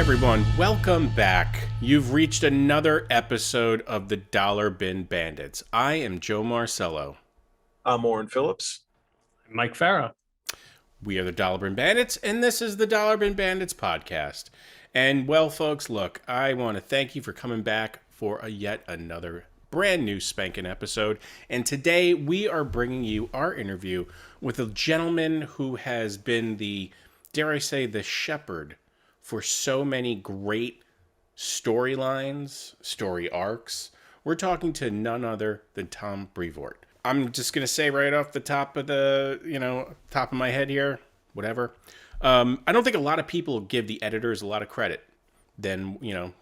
everyone, welcome back. You've reached another episode of the Dollar Bin Bandits. I am Joe Marcello. I'm Warren Phillips. Mike Farah. We are the Dollar Bin Bandits, and this is the Dollar Bin Bandits podcast. And well, folks, look, I want to thank you for coming back for yet another brand new spanking episode. And today we are bringing you our interview with a gentleman who has been the, dare I say, the shepherd for so many great storylines, story arcs. We're talking to none other than Tom Brevoort. I'm just going to say right off the top of top of my head here, whatever. I don't think a lot of people give the editors a lot of credit than,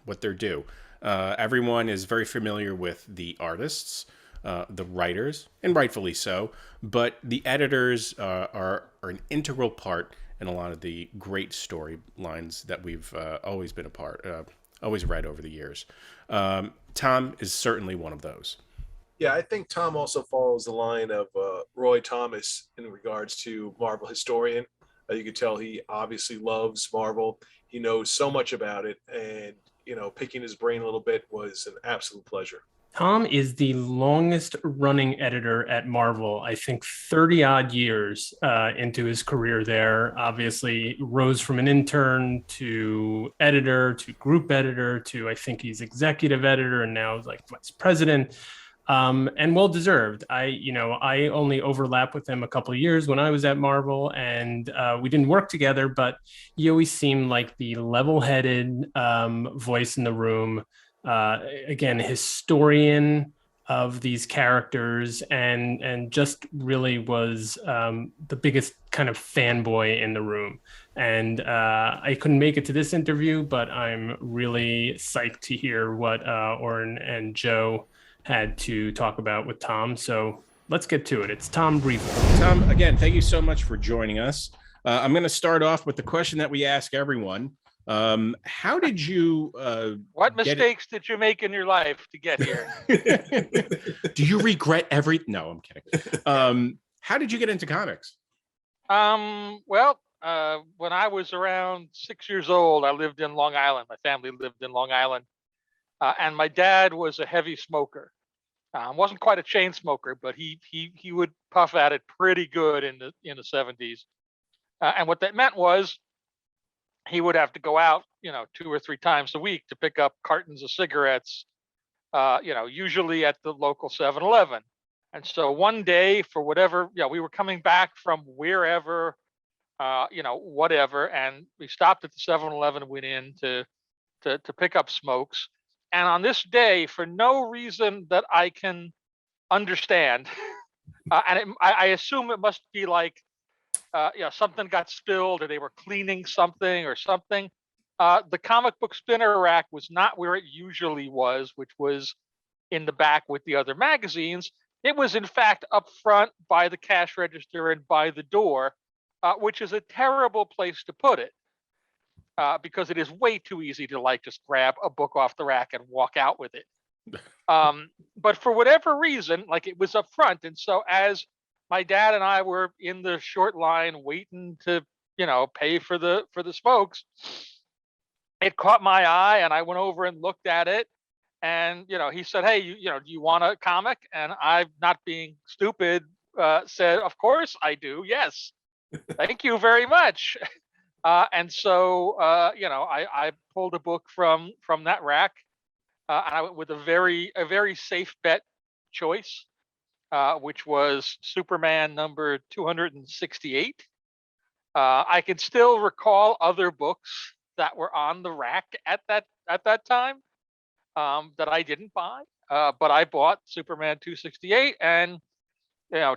what they're due. Everyone is very familiar with the artists, the writers, and rightfully so, but the editors are an integral part in a lot of the great storylines that we've always been always read over the years. Tom is certainly one of those. Yeah, I think Tom also follows the line of Roy Thomas in regards to Marvel historian. You could tell he obviously loves Marvel. He knows so much about it, and picking his brain a little bit was an absolute pleasure. Tom is the longest running editor at Marvel, I think 30 odd years into his career there. Obviously rose from an intern to editor to group editor to I think he's executive editor and now like vice president. And well deserved. I only overlapped with him a couple of years when I was at Marvel, and we didn't work together, but he always seemed like the level-headed voice in the room. Again, historian of these characters, and just really was the biggest kind of fanboy in the room. And I couldn't make it to this interview, but I'm really psyched to hear what Oren and Joe had to talk about with Tom. So let's get to it. It's Tom Brevoort. Tom, again, thank you so much for joining us. I'm going to start off with the question that we ask everyone. How did you what mistakes did you make in your life to get here? Do you regret No, I'm kidding. How did you get into comics? Well, when I was around 6 years old, I lived in Long Island. My family lived in Long Island. And my dad was a heavy smoker. Wasn't quite a chain smoker, but he would puff at it pretty good in the 70s. And what that meant was he would have to go out, 2 or 3 times a week to pick up cartons of cigarettes, usually at the local 7-Eleven. And so one day, for whatever, we were coming back from wherever, whatever, and we stopped at the 7-Eleven, went in to pick up smokes. And on this day, for no reason that I can understand, I assume it must be like, something got spilled or they were cleaning something or something. The comic book spinner rack was not where it usually was, which was in the back with the other magazines. It was, in fact, up front by the cash register and by the door, which is a terrible place to put it. Because it is way too easy to just grab a book off the rack and walk out with it. But for whatever reason, it was up front. And so as my dad and I were in the short line waiting to, pay for the smokes, it caught my eye and I went over and looked at it. And, he said, "Hey, do you want a comic?" And I, not being stupid, said, "Of course I do. Yes. Thank you very much." And so, I pulled a book from that rack, and I went with a very safe bet choice, which was Superman number 268. I can still recall other books that were on the rack at that time that I didn't buy, but I bought Superman 268 and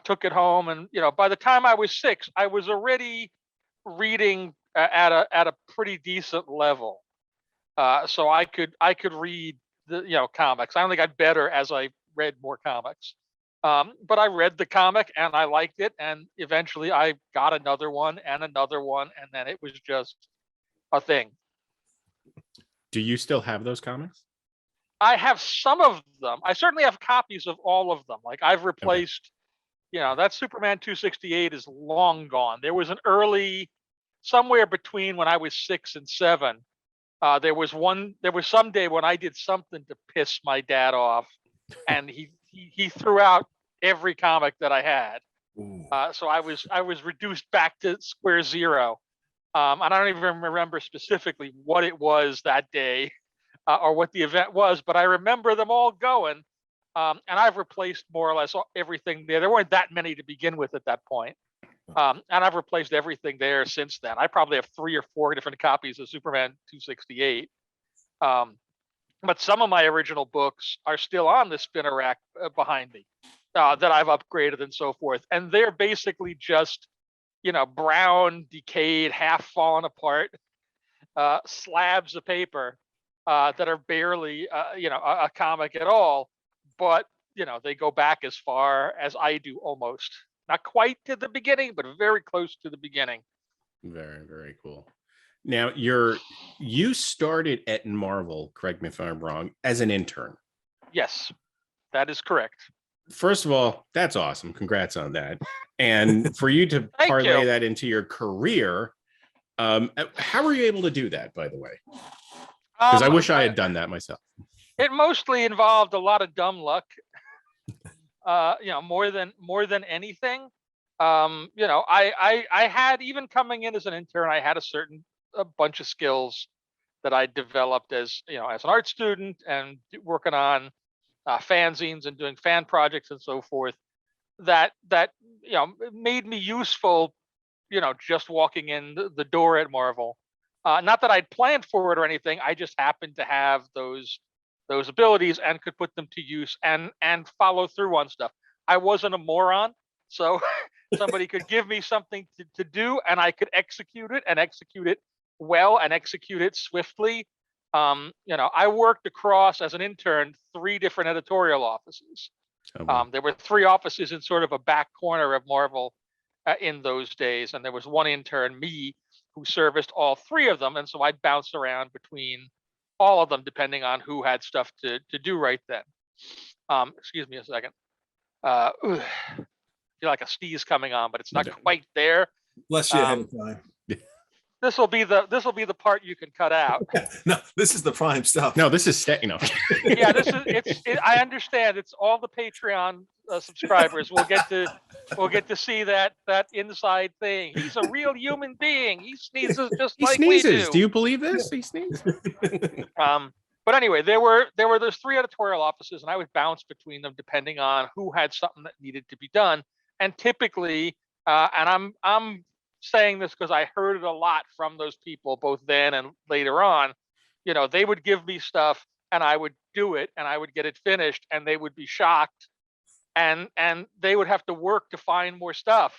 took it home. And by the time I was 6, I was already reading at a pretty decent level, so I could read the comics. I only got better as I read more comics, but I read the comic and I liked it, and eventually I got another one, and then it was just a thing. Do you still have those comics? I have some of them. I certainly have copies of all of them. I've replaced, that Superman 268 is long gone. There was an early, somewhere between when I was 6 and 7, There was some day when I did something to piss my dad off, and he threw out every comic that I had. So I was reduced back to square zero. And I don't even remember specifically what it was that day, or what the event was, but I remember them all going. And I've replaced more or less everything there. There weren't that many to begin with at that point. And I've replaced everything there since then. I probably have 3 or 4 different copies of Superman 268. But some of my original books are still on the spinner rack behind me, that I've upgraded and so forth. And they're basically just, brown, decayed, half fallen apart slabs of paper that are barely, a comic at all. But, they go back as far as I do almost. Not quite to the beginning, but very close to the beginning. Very, very cool. Now, you started at Marvel, correct me if I'm wrong, as an intern. Yes, that is correct. First of all, that's awesome. Congrats on that. And for you to parlay that into your career, how were you able to do that, by the way? Because I wish I had done that myself. It mostly involved a lot of dumb luck. More than anything. I had, even coming in as an intern, I had a bunch of skills that I developed as an art student and working on fanzines and doing fan projects and so forth. That made me useful. Just walking in the door at Marvel. Not that I'd planned for it or anything. I just happened to have those abilities and could put them to use and follow through on stuff. I wasn't a moron, so somebody could give me something to do and I could execute it well and execute it swiftly. I worked across, as an intern, 3 different editorial offices. There were 3 offices in sort of a back corner of Marvel in those days, and there was one intern, me, who serviced all 3 of them, and so I'd bounce around between all of them depending on who had stuff to do right then. Excuse me a second. I feel like a sneeze coming on, but it's not quite there. Bless you ahead of time. This will be the part you can cut out. No, this is the prime stuff. No, this is Yeah, I understand. It's all the Patreon subscribers will get to see that inside thing. He's a real human being. He sneezes just like we do. Do you believe this? He sneezes. But anyway, there were those 3 editorial offices, and I would bounce between them depending on who had something that needed to be done. And typically, and I'm saying this because I heard it a lot from those people, both then and later on. They would give me stuff, and I would do it, and I would get it finished, and they would be shocked, and they would have to work to find more stuff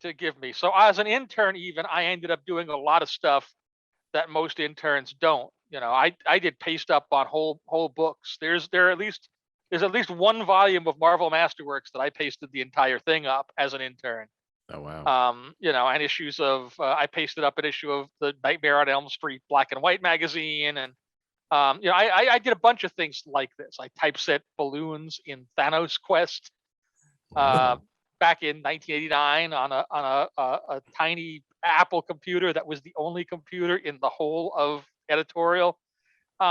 to give me. So as an intern, even, I ended up doing a lot of stuff that most interns don't. I did paste up on whole books. There's at least 1 volume of Marvel Masterworks that I pasted the entire thing up as an intern. Oh wow. And issues of I pasted up an issue of the Nightmare on Elm Street black and white magazine, and I did a bunch of things like this. I typeset balloons in Thanos Quest back in 1989 on a tiny Apple computer that was the only computer in the whole of editorial.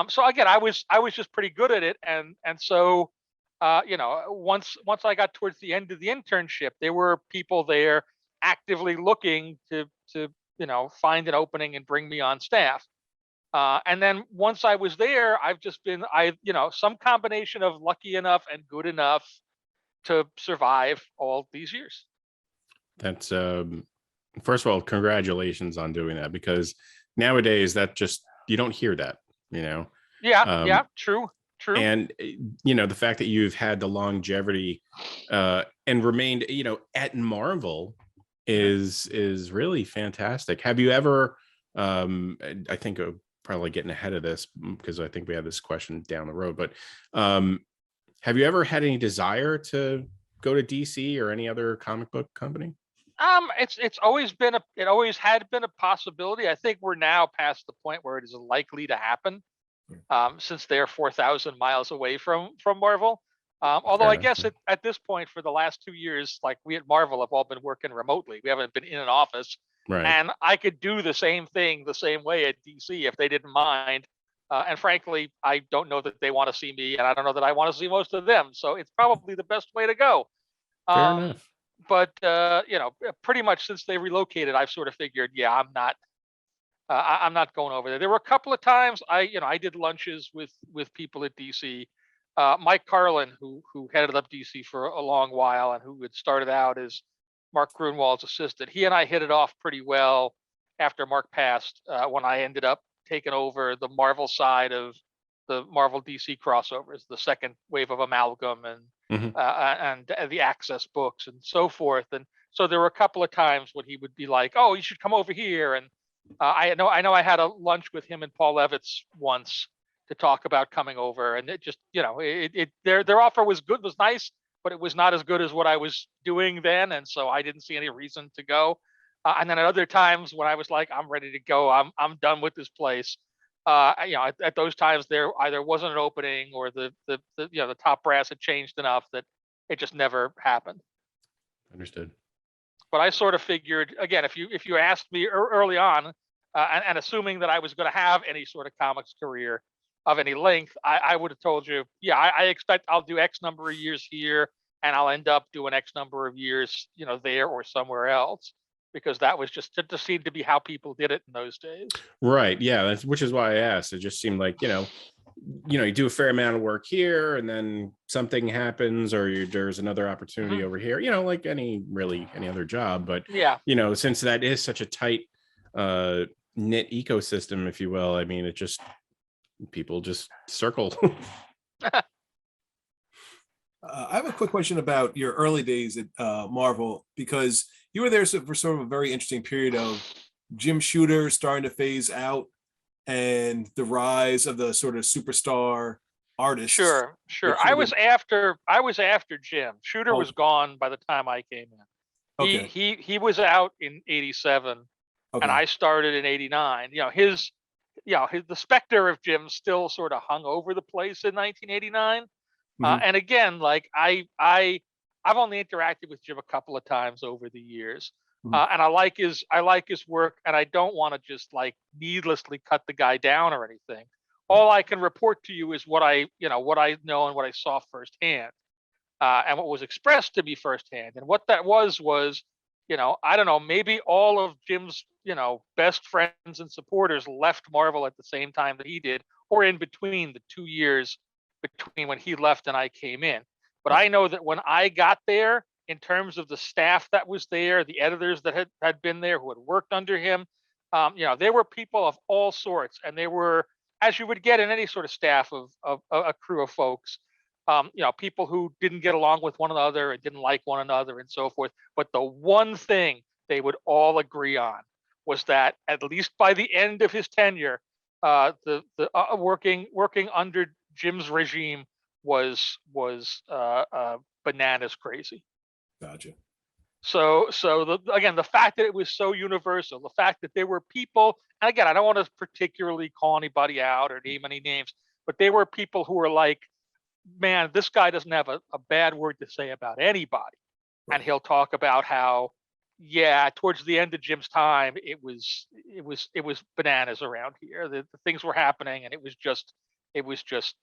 So again, I was just pretty good at it, and so once I got towards the end of the internship, there were people there actively looking to find an opening and bring me on staff. And then once I was there, I've just been some combination of lucky enough and good enough to survive all these years. That's first of all, congratulations on doing that, because nowadays you don't hear that, Yeah, true. And the fact that you've had the longevity and remained at Marvel is really fantastic. Have you ever I think probably getting ahead of this because I think we have this question down the road, but have you ever had any desire to go to DC or any other comic book company? It always had been a possibility. I think we're now past the point where it is likely to happen. Since they're 4,000 miles away from Marvel. Although I guess at this point, for the last 2 years, like we at Marvel have all been working remotely. We haven't been in an office. Right. And I could do the same thing the same way at DC if they didn't mind. And frankly, I don't know that they want to see me, and I don't know that I want to see most of them. So it's probably the best way to go. Fair Um, enough. but pretty much since they relocated, I've sort of figured, yeah, I'm not going over there. There were a couple of times I did lunches with people at DC. Mike Carlin, who headed up DC for a long while and who had started out as Mark Grunwald's assistant, he and I hit it off pretty well after Mark passed. When I ended up taking over the Marvel side of the Marvel DC crossovers, the second wave of Amalgam and the Access books and so forth. And so there were a couple of times when he would be like, "Oh, you should come over here," and I know I had a lunch with him and Paul Levitz once to talk about coming over, and it just their offer was good, was nice, but it was not as good as what I was doing then, and so I didn't see any reason to go. And then at other times when I was like, I'm ready to go, I'm done with this place. At those times there either wasn't an opening or the top brass had changed enough that it just never happened. Understood. But I sort of figured, again, if you asked me early on, and assuming that I was going to have any sort of comics career of any length, I would have told you, yeah, I expect I'll do X number of years here, and I'll end up doing X number of years, there or somewhere else, because that was just to seem to be how people did it in those days. Right. Yeah. Which is why I asked. It just seemed like, you do a fair amount of work here and then something happens or there's another opportunity over here, like any other job. But, yeah, since that is such a tight knit ecosystem, if you will, I mean, people just circle. I have a quick question about your early days at Marvel, because you were there for sort of a very interesting period of Jim Shooter starting to phase out and the rise of the sort of superstar artists. Sure. I was after Jim. Shooter was gone by the time I came in. Okay. He was out in '87, and I started in '89. The specter of Jim still sort of hung over the place in 1989. And again, like I've only interacted with Jim a couple of times over the years, and I like his work, and I don't want to just like needlessly cut the guy down or anything. All I can report to you is what I know and what I saw firsthand, and what was expressed to me firsthand. And what that was, I don't know, maybe all of Jim's, best friends and supporters left Marvel at the same time that he did, or in between the 2 years between when he left and I came in. But I know that when I got there, in terms of the staff that was there, the editors that had been there who had worked under him, there were people of all sorts, and they were, as you would get in any sort of staff of a crew of folks, people who didn't get along with one another and didn't like one another and so forth. But the one thing they would all agree on was that at least by the end of his tenure, the working under Jim's regime was bananas crazy. Gotcha. So again, the fact that it was so universal, the fact that there were people, and again, I don't want to particularly call anybody out or name any names, but there were people who were like, man, this guy doesn't have a bad word to say about anybody. Right. And he'll talk about how, yeah, towards the end of Jim's time, it was bananas around here. The things were happening, and it was just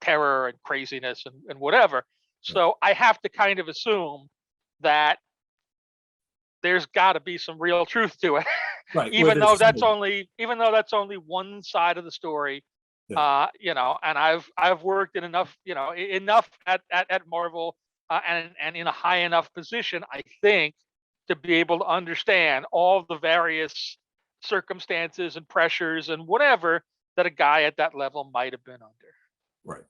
terror and craziness and whatever. So I have to kind of assume that there's got to be some real truth to it, right? even though that's only one side of the story. Yeah. And I've worked in enough at Marvel, and in a high enough position, I think, to be able to understand all the various circumstances and pressures and whatever that a guy at that level might have been under. Right.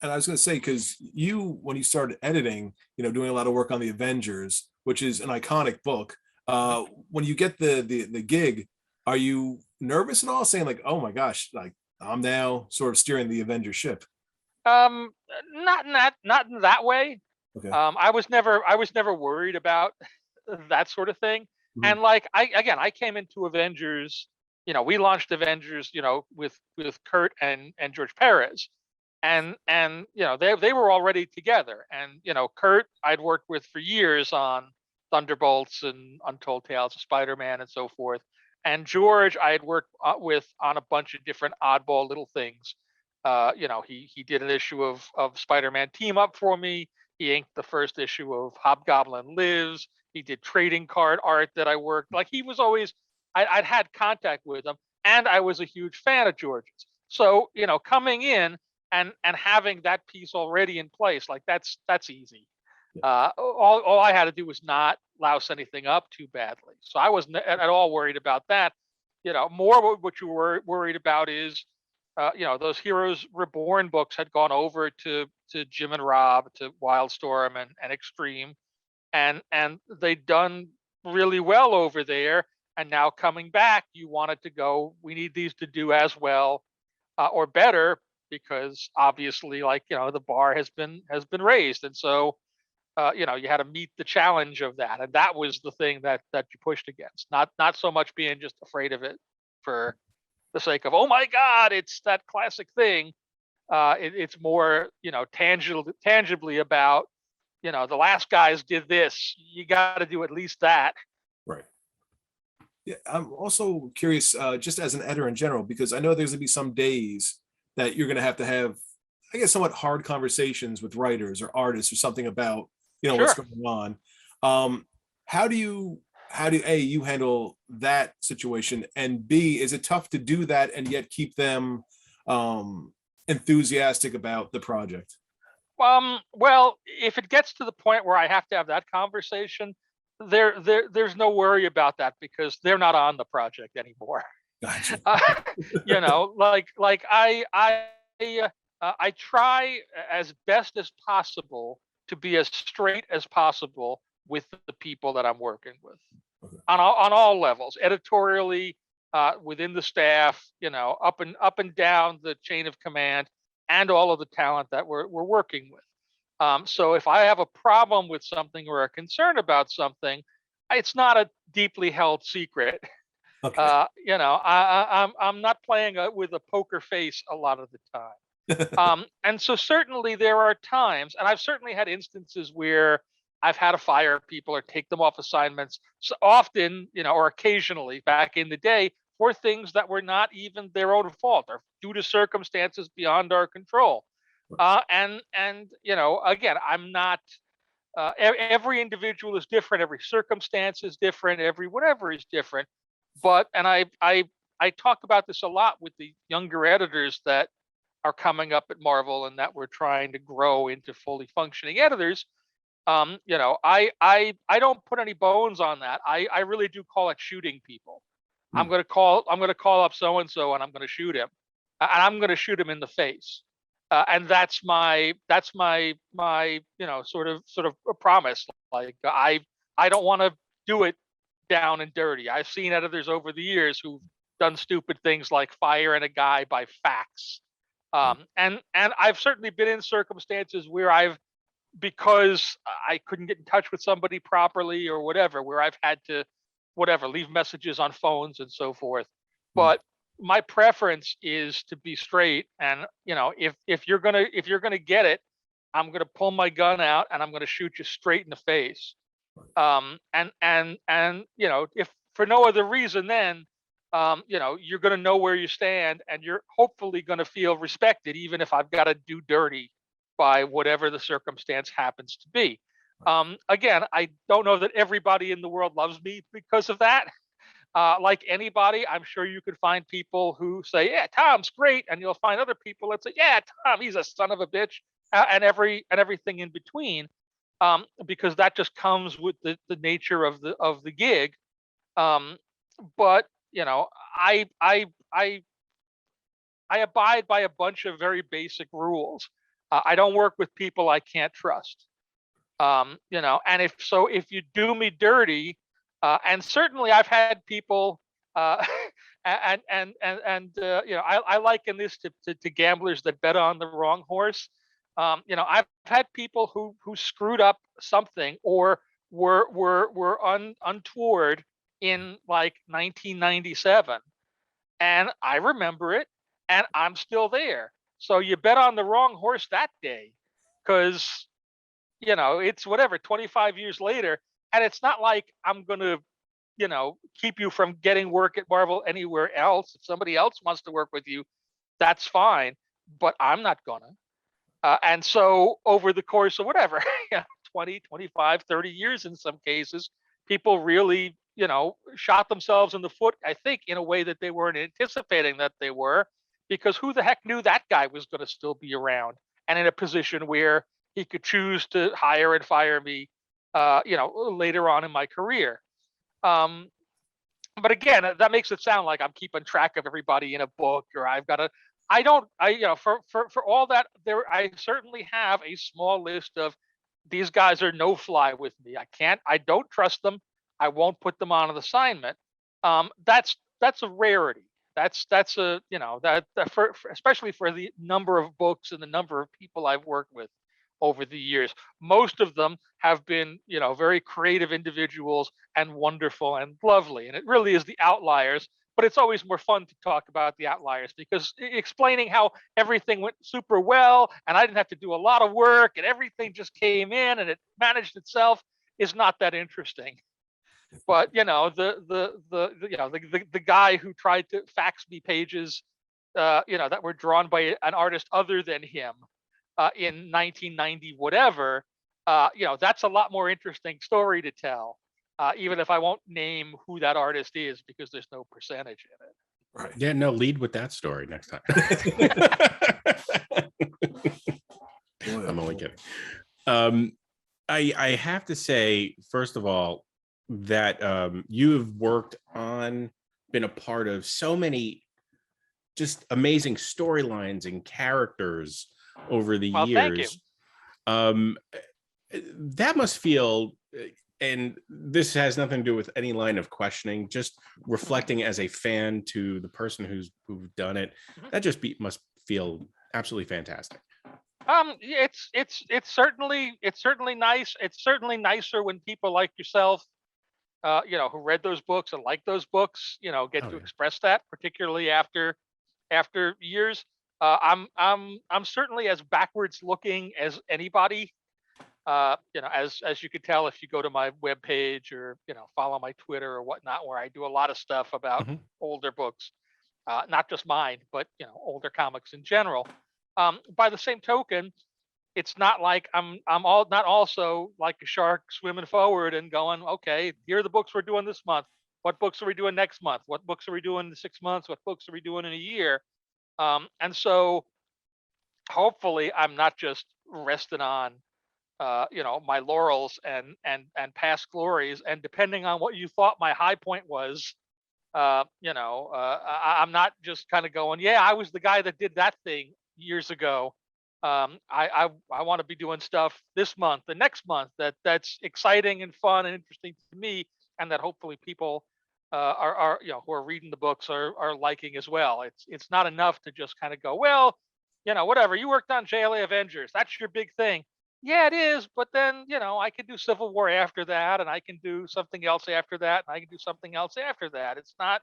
And I was going to say, because when you started editing, doing a lot of work on the Avengers, which is an iconic book, when you get the gig, are you nervous at all, saying like, oh my gosh, like I'm now sort of steering the Avengers ship? Not in that way. Okay. I was never worried about that sort of thing. And like I came into Avengers, we launched Avengers, with Kurt and George Perez. And they were already together, and Kurt I'd worked with for years on Thunderbolts and Untold Tales of Spider-Man and so forth. And George, I had worked with on a bunch of different oddball little things. He did an issue of Spider-Man Team Up for me. He inked the first issue of Hobgoblin Lives. He did trading card art that I worked. Like he was always, I'd had contact with him, and I was a huge fan of George's. So coming in and having that piece already in place, like that's easy. All I had to do was not louse anything up too badly. So I wasn't at all worried about that. More what you were worried about is, those Heroes Reborn books had gone over to Jim and Rob, to Wildstorm and Extreme, and they'd done really well over there. And now coming back, you wanted to go, we need these to do as well or better, because obviously, the bar has been raised, and so you had to meet the challenge of that, and that was the thing that you pushed against. Not so much being just afraid of it for the sake of, oh my God, it's that classic thing. It's more, tangibly about, the last guys did this. You got to do at least that. Right. Yeah, I'm also curious, just as an editor in general, because I know there's gonna be some days that you're gonna have, I guess, somewhat hard conversations with writers or artists or something about, what's Sure. going on. How do you you handle that situation, and B, is it tough to do that and yet keep them enthusiastic about the project? Well, if it gets to the point where I have to have that conversation, there's no worry about that, because they're not on the project anymore. Gotcha. I try as best as possible to be as straight as possible with the people that I'm working with, Okay. on all levels, editorially, within the staff, up and down the chain of command, and all of the talent that we're working with. So if I have a problem with something or a concern about something, it's not a deeply held secret. Okay. I'm not playing with a poker face a lot of the time. And so certainly there are times, and I've certainly had instances where I've had to fire people or take them off assignments, so often, or occasionally back in the day, for things that were not even their own fault or due to circumstances beyond our control. And again, I'm not. Every individual is different. Every circumstance is different. Every whatever is different. But I talk about this a lot with the younger editors that are coming up at Marvel and that we're trying to grow into fully functioning editors. I don't put any bones on that. I really do call it shooting people. I'm Hmm. gonna call up so and so, and I'm gonna shoot him, and I'm gonna shoot him in the face. And that's my sort of a promise. Like I don't want to do it down and dirty. I've seen editors over the years who've done stupid things like firing a guy by fax. And I've certainly been in circumstances where because I couldn't get in touch with somebody properly or whatever, where I've had to leave messages on phones and so forth. Hmm. But my preference is to be straight, and if you're gonna get it, I'm gonna pull my gun out and I'm gonna shoot you straight in the face. And if for no other reason, then you're gonna know where you stand, and you're hopefully gonna feel respected, even if I've got to do dirty by whatever the circumstance happens to be. Again, I don't know that everybody in the world loves me because of that. Like anybody, I'm sure you could find people who say, "Yeah, Tom's great," and you'll find other people that say, "Yeah, Tom, he's a son of a bitch," and everything in between, because that just comes with the nature of the gig. Um, but I abide by a bunch of very basic rules. I don't work with people I can't trust. And if you do me dirty, and certainly I've had people, I liken this to gamblers that bet on the wrong horse. I've had people who screwed up something or were untoward in like 1997, and I remember it, and I'm still there. So you bet on the wrong horse that day, because it's whatever, 25 years later, And it's not like I'm going to, keep you from getting work at Marvel anywhere else. If somebody else wants to work with you, that's fine, but I'm not gonna. And so over the course of whatever, 20, 25, 30 years in some cases, people really, shot themselves in the foot, I think, in a way that they weren't anticipating that they were, because who the heck knew that guy was going to still be around and in a position where he could choose to hire and fire me, later on in my career. Um, but again, that makes it sound like I'm keeping track of everybody in a book, or I've got a. I don't. For all that, I certainly have a small list of these guys are no fly with me. I don't trust them. I won't put them on an assignment. That's a rarity. That's a that for especially for the number of books and the number of people I've worked with over the years. Most of them have been, very creative individuals and wonderful and lovely. And it really is the outliers, but it's always more fun to talk about the outliers because explaining how everything went super well and I didn't have to do a lot of work and everything just came in and it managed itself is not that interesting. But the guy who tried to fax me pages, that were drawn by an artist other than him, in 1990, whatever, that's a lot more interesting story to tell, even if I won't name who that artist is because there's no percentage in it. Right. Yeah, no, lead with that story next time. I'm only kidding. I have to say, first of all, that you've been a part of so many just amazing storylines and characters over the years. Thank you. That must feel, and this has nothing to do with any line of questioning, just reflecting as a fan to the person who's done it, that just must feel absolutely fantastic. It's certainly nice. It's certainly nicer when people like yourself, who read those books and like those books, get to express that, particularly after years. I'm certainly as backwards looking as anybody. As you could tell if you go to my webpage or follow my Twitter or whatnot, where I do a lot of stuff about older books, not just mine, but older comics in general. By the same token, it's not like I'm not also like a shark swimming forward and going, okay, here are the books we're doing this month. What books are we doing next month? What books are we doing in 6 months? What books are we doing in a year? And so hopefully I'm not just resting on, my laurels and past glories. And depending on what you thought my high point was, I'm not just kind of going, yeah, I was the guy that did that thing years ago. I want to be doing stuff this month, the next month that's exciting and fun and interesting to me, and that hopefully people are who are reading the books are liking as well. It's not enough to just kind of go, well, whatever, you worked on JLA Avengers, that's your big thing. Yeah, it is, but then I can do Civil War after that, and I can do something else after that, and I can do something else after that. It's not,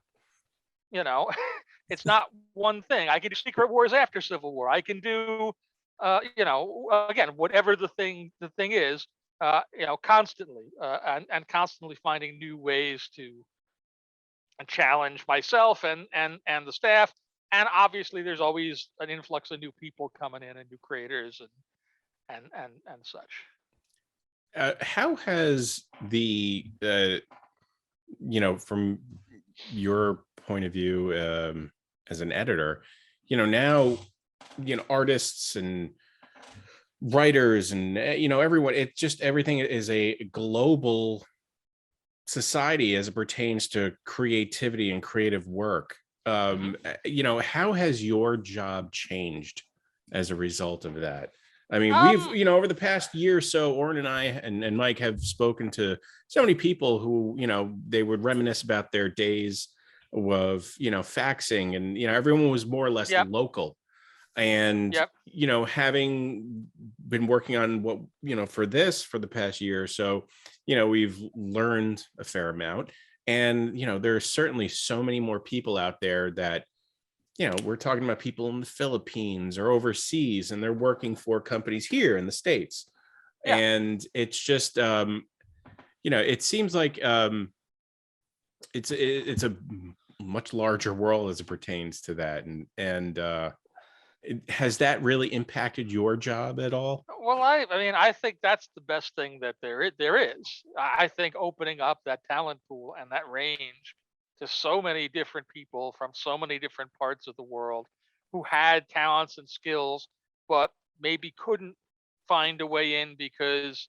it's not one thing. I can do Secret Wars after Civil War. I can do, again, whatever the thing is, constantly, and constantly finding new ways to challenge myself and the staff. And obviously there's always an influx of new people coming in and new creators and such. How has the from your point of view, as an editor, now artists and writers and everyone, it's just everything is a global society as it pertains to creativity and creative work. How has your job changed as a result of that? I mean, we've, over the past year or so, Oren and I and Mike have spoken to so many people who, they would reminisce about their days of, faxing, and, everyone was more or less local. And, having been working on what, for the past year or so, we've learned a fair amount. And, there's certainly so many more people out there that, we're talking about people in the Philippines or overseas, and they're working for companies here in the States. And it's just, it seems like it's a much larger world as it pertains to that, and has that really impacted your job at all? Well, I mean, I think that's the best thing that there is. I think opening up that talent pool and that range to so many different people from so many different parts of the world who had talents and skills, but maybe couldn't find a way in because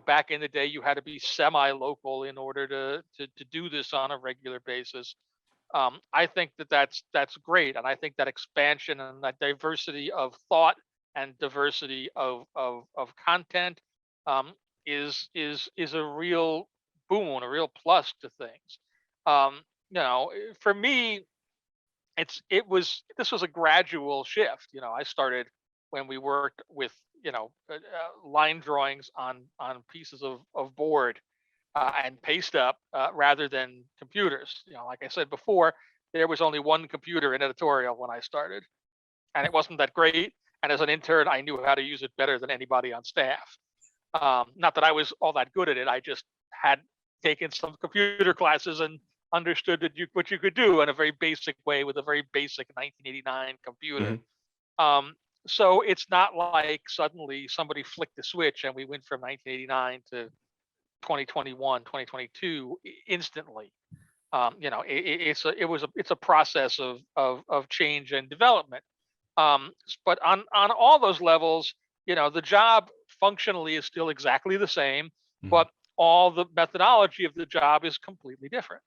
back in the day you had to be semi-local in order to do this on a regular basis. I think that's great, and I think that expansion and that diversity of thought and diversity of content is a real boon, a real plus to things. For me, this was a gradual shift. I started when we worked with line drawings on pieces of board and paste up rather than computers. Like I said before, there was only one computer in editorial when I started, and it wasn't that great. And as an intern, I knew how to use it better than anybody on staff. Not that I was all that good at it. I just had taken some computer classes and understood what you could do in a very basic way with a very basic 1989 computer. So it's not like suddenly somebody flicked the switch and we went from 1989 to 2021, 2022 instantly. It's a process of change and development. But on all those levels, the job functionally is still exactly the same, but all the methodology of the job is completely different.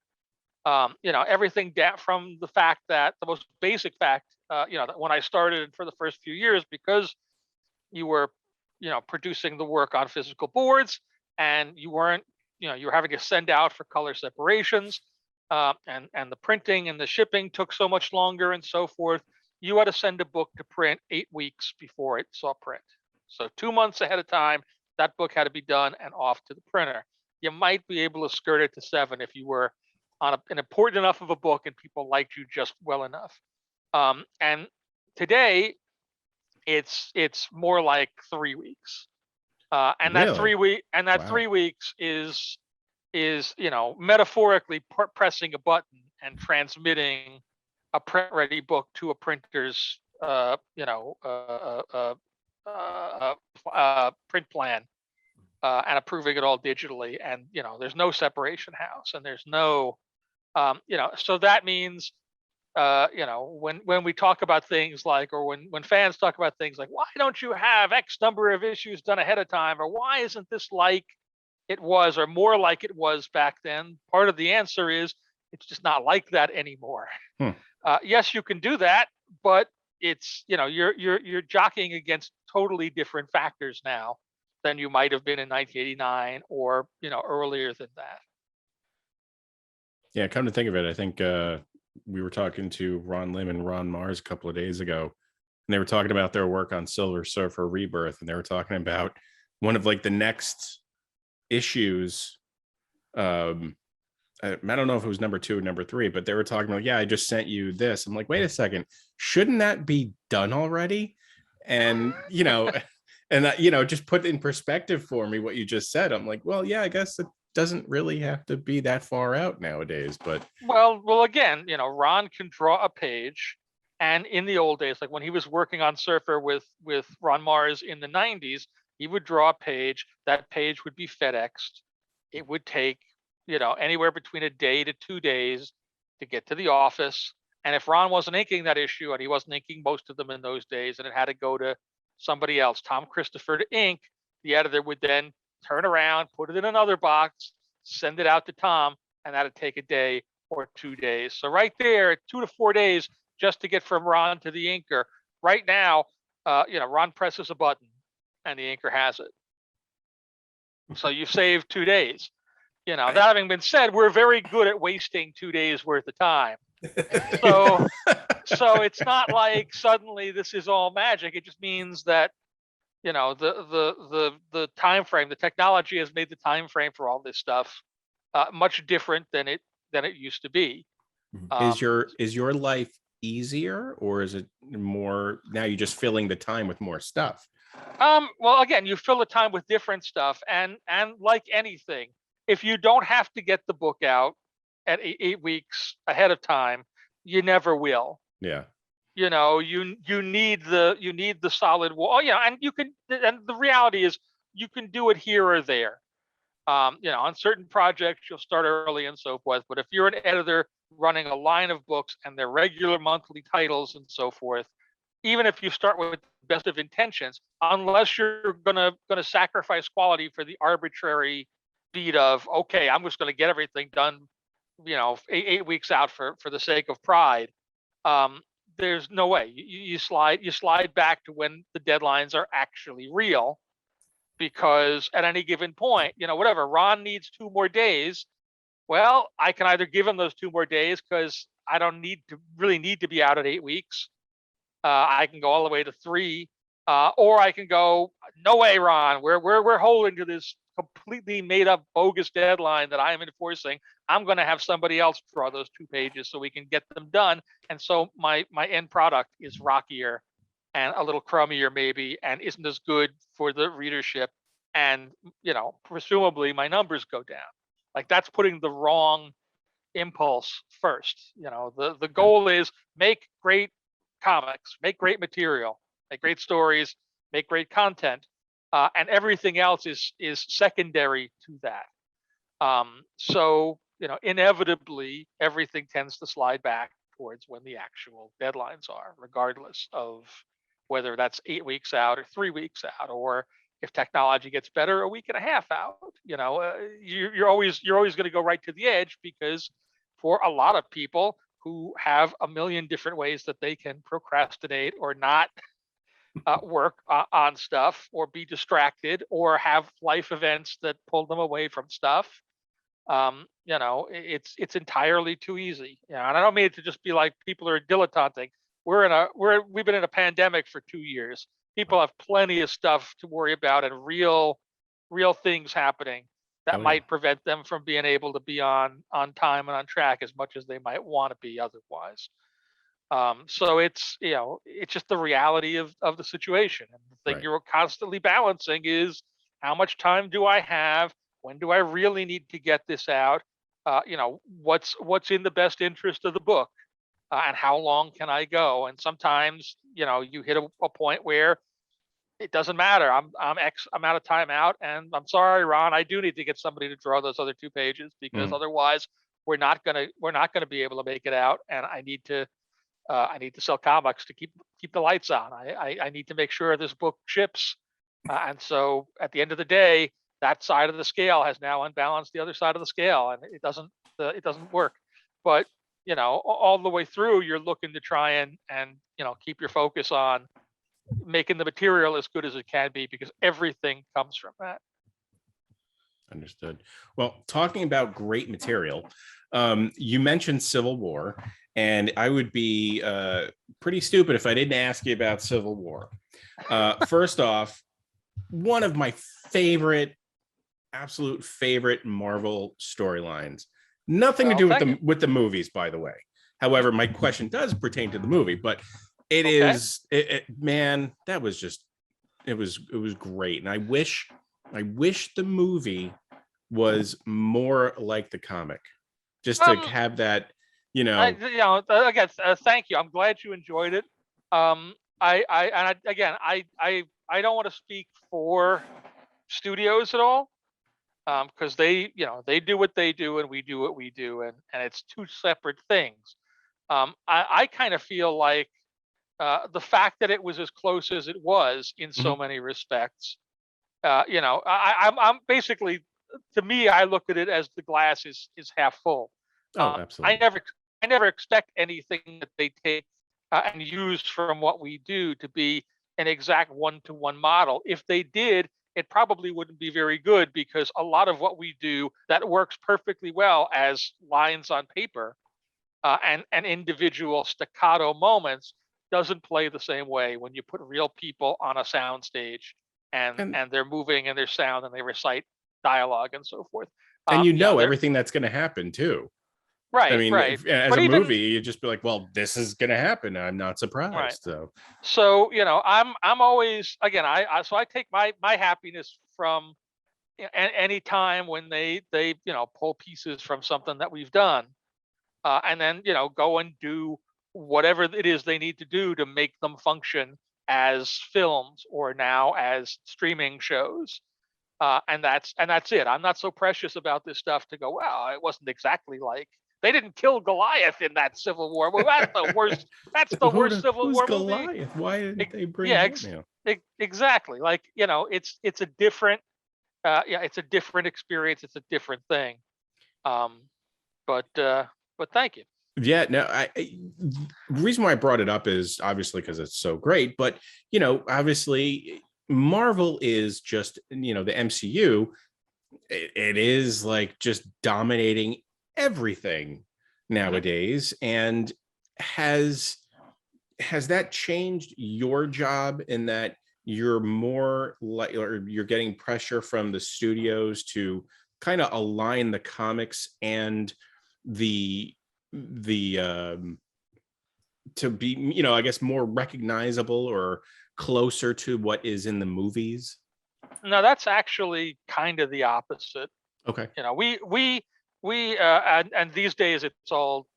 Everything down from the fact that the most basic fact, that when I started for the first few years, because you were, producing the work on physical boards, and you weren't, you were having to send out for color separations, and the printing and the shipping took so much longer and so forth. You had to send a book to print 8 weeks before it saw print. So 2 months ahead of time, that book had to be done and off to the printer. You might be able to skirt it to 7 if you were on an important enough of a book and people liked you just well enough. And today, it's more like 3 weeks. And Really? that 3 weeks is metaphorically pressing a button and transmitting a print ready book to a printer's print plan and approving it all digitally. And there's no separation house, and there's no so that means when we talk about things like, or when fans talk about things like, why don't you have X number of issues done ahead of time, or why isn't this like it was or more like it was back then? Part of the answer is it's just not like that anymore. Yes, you can do that, but it's you're jockeying against totally different factors now than you might have been in 1989 or earlier than that. Yeah, come to think of it, I think we were talking to Ron Lim and Ron Mars a couple of days ago, and they were talking about their work on Silver Surfer Rebirth, and they were talking about one of like the next issues. I don't know if it was number 2 or number 3, but they were talking about, I just sent you this. I'm like, wait a second, shouldn't that be done already? And just put in perspective for me what you just said. I'm like, well, yeah, I guess it doesn't really have to be that far out nowadays. But well, again, Ron can draw a page, and in the old days, like when he was working on Surfer with Ron Mars in the 90s, he would draw a page. That page would be FedExed. It would take anywhere between a day to 2 days to get to the office. And if Ron wasn't inking that issue, and he wasn't inking most of them in those days, and it had to go to somebody else, Tom Christopher, to ink, the editor would then turn around, put it in another box, send it out to Tom, and that'd take a day or 2 days. So right there, 2 to 4 days just to get from Ron to the inker. Right now, Ron presses a button and the inker has it. So you save 2 days. That having been said, we're very good at wasting 2 days worth of time. So it's not like suddenly this is all magic. It just means that the time frame, the technology has made the time frame for all this stuff much different than it used to be. Is your life easier, or is it more now you're just filling the time with more stuff? Well, again, you fill the time with different stuff, and like anything, if you don't have to get the book out at 8 weeks ahead of time, you never will. Yeah. You know, you need the solid wall. Oh, yeah, and you can. And the reality is, you can do it here or there. You know, on certain projects, you'll start early and so forth. But if you're an editor running a line of books and they're regular monthly titles and so forth, even if you start with the best of intentions, unless you're gonna sacrifice quality for the arbitrary beat of, okay, I'm just gonna get everything done, you know, 8 weeks out for the sake of pride. There's no way. You slide back to when the deadlines are actually real, because at any given point, you know, whatever, Ron needs 2 more days. Well, I can either give him those 2 more days because I don't really need to be out at 8 weeks. I can go all the way to 3, or I can go, no way, Ron. We're holding to this completely made up bogus deadline that I am enforcing. I'm going to have somebody else draw those 2 pages so we can get them done. And so my end product is rockier and a little crummier maybe, and isn't as good for the readership. And, you know, presumably my numbers go down. Like, that's putting the wrong impulse first. You know, the goal is make great comics, make great material, make great stories, make great content, and everything else is secondary to that. So, you know, inevitably everything tends to slide back towards when the actual deadlines are, regardless of whether that's 8 weeks out or 3 weeks out, or if technology gets better, a week and a half out. You know, you're always going to go right to the edge, because for a lot of people who have a million different ways that they can procrastinate or not work on stuff, or be distracted, or have life events that pull them away from stuff, you know, it's entirely too easy. You know, and I don't mean it to just be like people are dilettanting. We've been in a pandemic for 2 years. People have plenty of stuff to worry about, and real things happening that might prevent them from being able to be on time and on track as much as they might want to be otherwise. So it's, you know, it's just the reality of the situation. And the thing you're constantly balancing is, how much time do I have? When do I really need to get this out? You know, what's in the best interest of the book, and how long can I go? And sometimes, you know, you hit a point where it doesn't matter. I'm X amount of time out, and I'm sorry, Ron, I do need to get somebody to draw those other 2 pages, because otherwise we're not gonna be able to make it out, and I need to sell comics to keep the lights on. I need to make sure this book ships, and so at the end of the day, that side of the scale has now unbalanced the other side of the scale, and it doesn't work. But, you know, all the way through, you're looking to try and you know, keep your focus on making the material as good as it can be, because everything comes from that. Understood. Well, talking about great material, you mentioned Civil War, and I would be pretty stupid if I didn't ask you about Civil War. First off, one of my absolute favorite Marvel storylines. Nothing to do with the movies, by the way. However, my question does pertain to the movie, but it is, man, that was just, it was great. And I wish the movie was more like the comic, just to have that, you know. Again, thank you. I'm glad you enjoyed it. I don't want to speak for studios at all, because they do what they do and we do what we do, and it's 2 separate things. I kind of feel like the fact that it was as close as it was in so many respects, you know, I'm basically, to me, I look at it as the glass is half full. Absolutely. I never expect anything that they take and use from what we do to be an exact one-to-one model. If they did, it probably wouldn't be very good, because a lot of what we do that works perfectly well as lines on paper and individual staccato moments doesn't play the same way when you put real people on a sound stage and they're moving and their sound and they recite dialogue and so forth. And everything that's going to happen too. Right. I mean, right. as a movie, you just be like, well, this is going to happen. I'm not surprised. Right. So, you know, I'm always, again, so I take my happiness from any time when they pull pieces from something that we've done, and then go and do whatever it is they need to do to make them function as films or now as streaming shows. And that's it. I'm not so precious about this stuff to go, well, it wasn't exactly like they didn't kill Goliath in that Civil War. Well, that's the worst. That's the worst Civil Who's War movie. Goliath? Why didn't they bring Yeah, him? exactly. Like, it's a different, it's a different experience. It's a different thing. Um, but thank you. Yeah, no, the reason why I brought it up is obviously because it's so great, but obviously Marvel is just, the MCU, it is like just dominating everything nowadays. And has that changed your job in that you're more like, or you're getting pressure from the studios to kind of align the comics and the to be, I guess, more recognizable or closer to what is in the movies? No, that's actually kind of the opposite. Okay. And these days it's all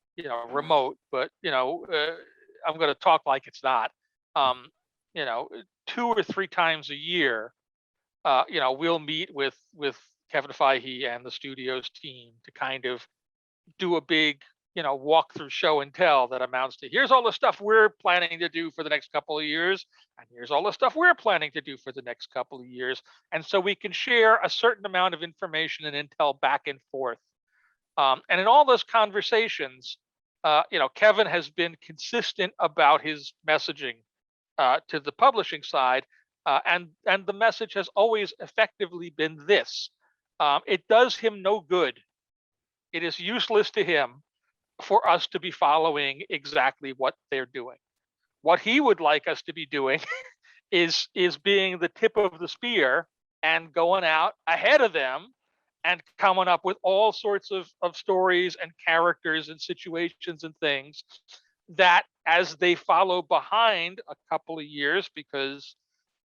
remote, but I'm going to talk like it's not. Um, 2 or 3 times a year, we'll meet with Kevin Feige and the studio's team to kind of do a big walk through show and tell that amounts to, here's all the stuff we're planning to do for the next couple of years, and here's all the stuff we're planning to do for the next couple of years. And so we can share a certain amount of information and intel back and forth. And in all those conversations, Kevin has been consistent about his messaging to the publishing side, and the message has always effectively been this: it does him no good. It is useless to him for us to be following exactly what they're doing. What he would like us to be doing is being the tip of the spear and going out ahead of them and coming up with all sorts of stories and characters and situations and things that, as they follow behind a couple of years, because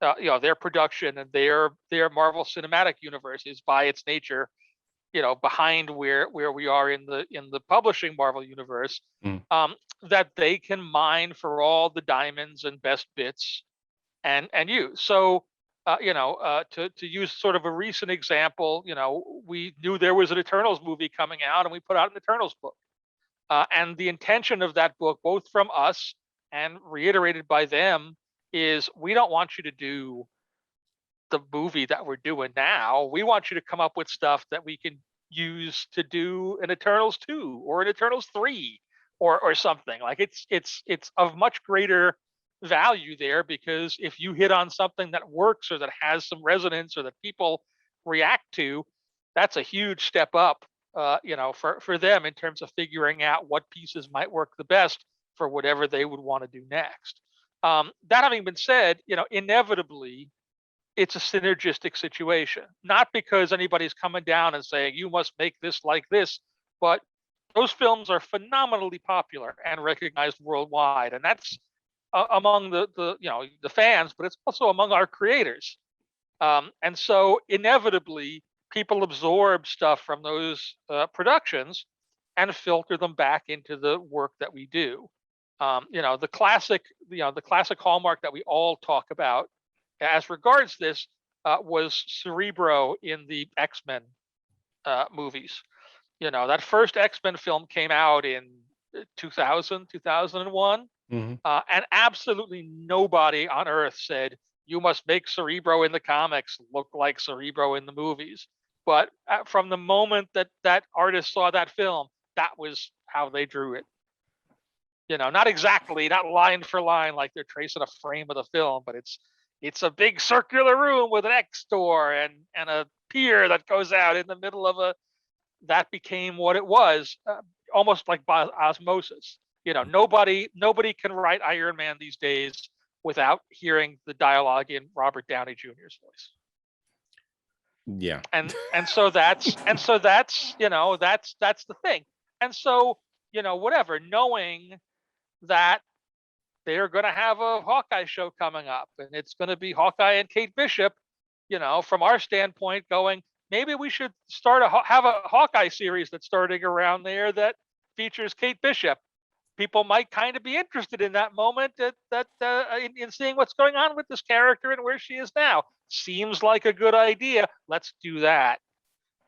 their production and their Marvel Cinematic Universe is by its nature behind where we are in the publishing Marvel universe, that they can mine for all the diamonds and best bits and use. So to use sort of a recent example, we knew there was an Eternals movie coming out, and we put out an Eternals book, and the intention of that book, both from us and reiterated by them, is we don't want you to do the movie that we're doing now. We want you to come up with stuff that we can use to do an Eternals 2 or an Eternals 3 or something. Like it's of much greater value there, because if you hit on something that works or that has some resonance or that people react to, that's a huge step up for them in terms of figuring out what pieces might work the best for whatever they would want to do next. That having been said, inevitably it's a synergistic situation, not because anybody's coming down and saying you must make this like this, but those films are phenomenally popular and recognized worldwide, and that's among the fans, but it's also among our creators. And so inevitably people absorb stuff from those productions and filter them back into the work that we do. The classic hallmark that we all talk about as regards this was Cerebro in the X-Men movies. That first X-Men film came out in 2000, 2001. Mm-hmm. And absolutely nobody on Earth said, you must make Cerebro in the comics look like Cerebro in the movies. But from the moment that artist saw that film, that was how they drew it. Not exactly, not line for line like they're tracing a frame of the film, but it's a big circular room with an X door and a pier that goes out in the middle of that became what it was, almost like by osmosis. Nobody can write Iron Man these days without hearing the dialogue in Robert Downey Jr.'s voice. Yeah. And so that's the thing. And so, whatever, knowing that they're going to have a Hawkeye show coming up, and it's going to be Hawkeye and Kate Bishop, from our standpoint going, maybe we should have a Hawkeye series that's starting around there that features Kate Bishop. People might kind of be interested in that moment in seeing what's going on with this character and where she is now. Seems like a good idea. Let's do that.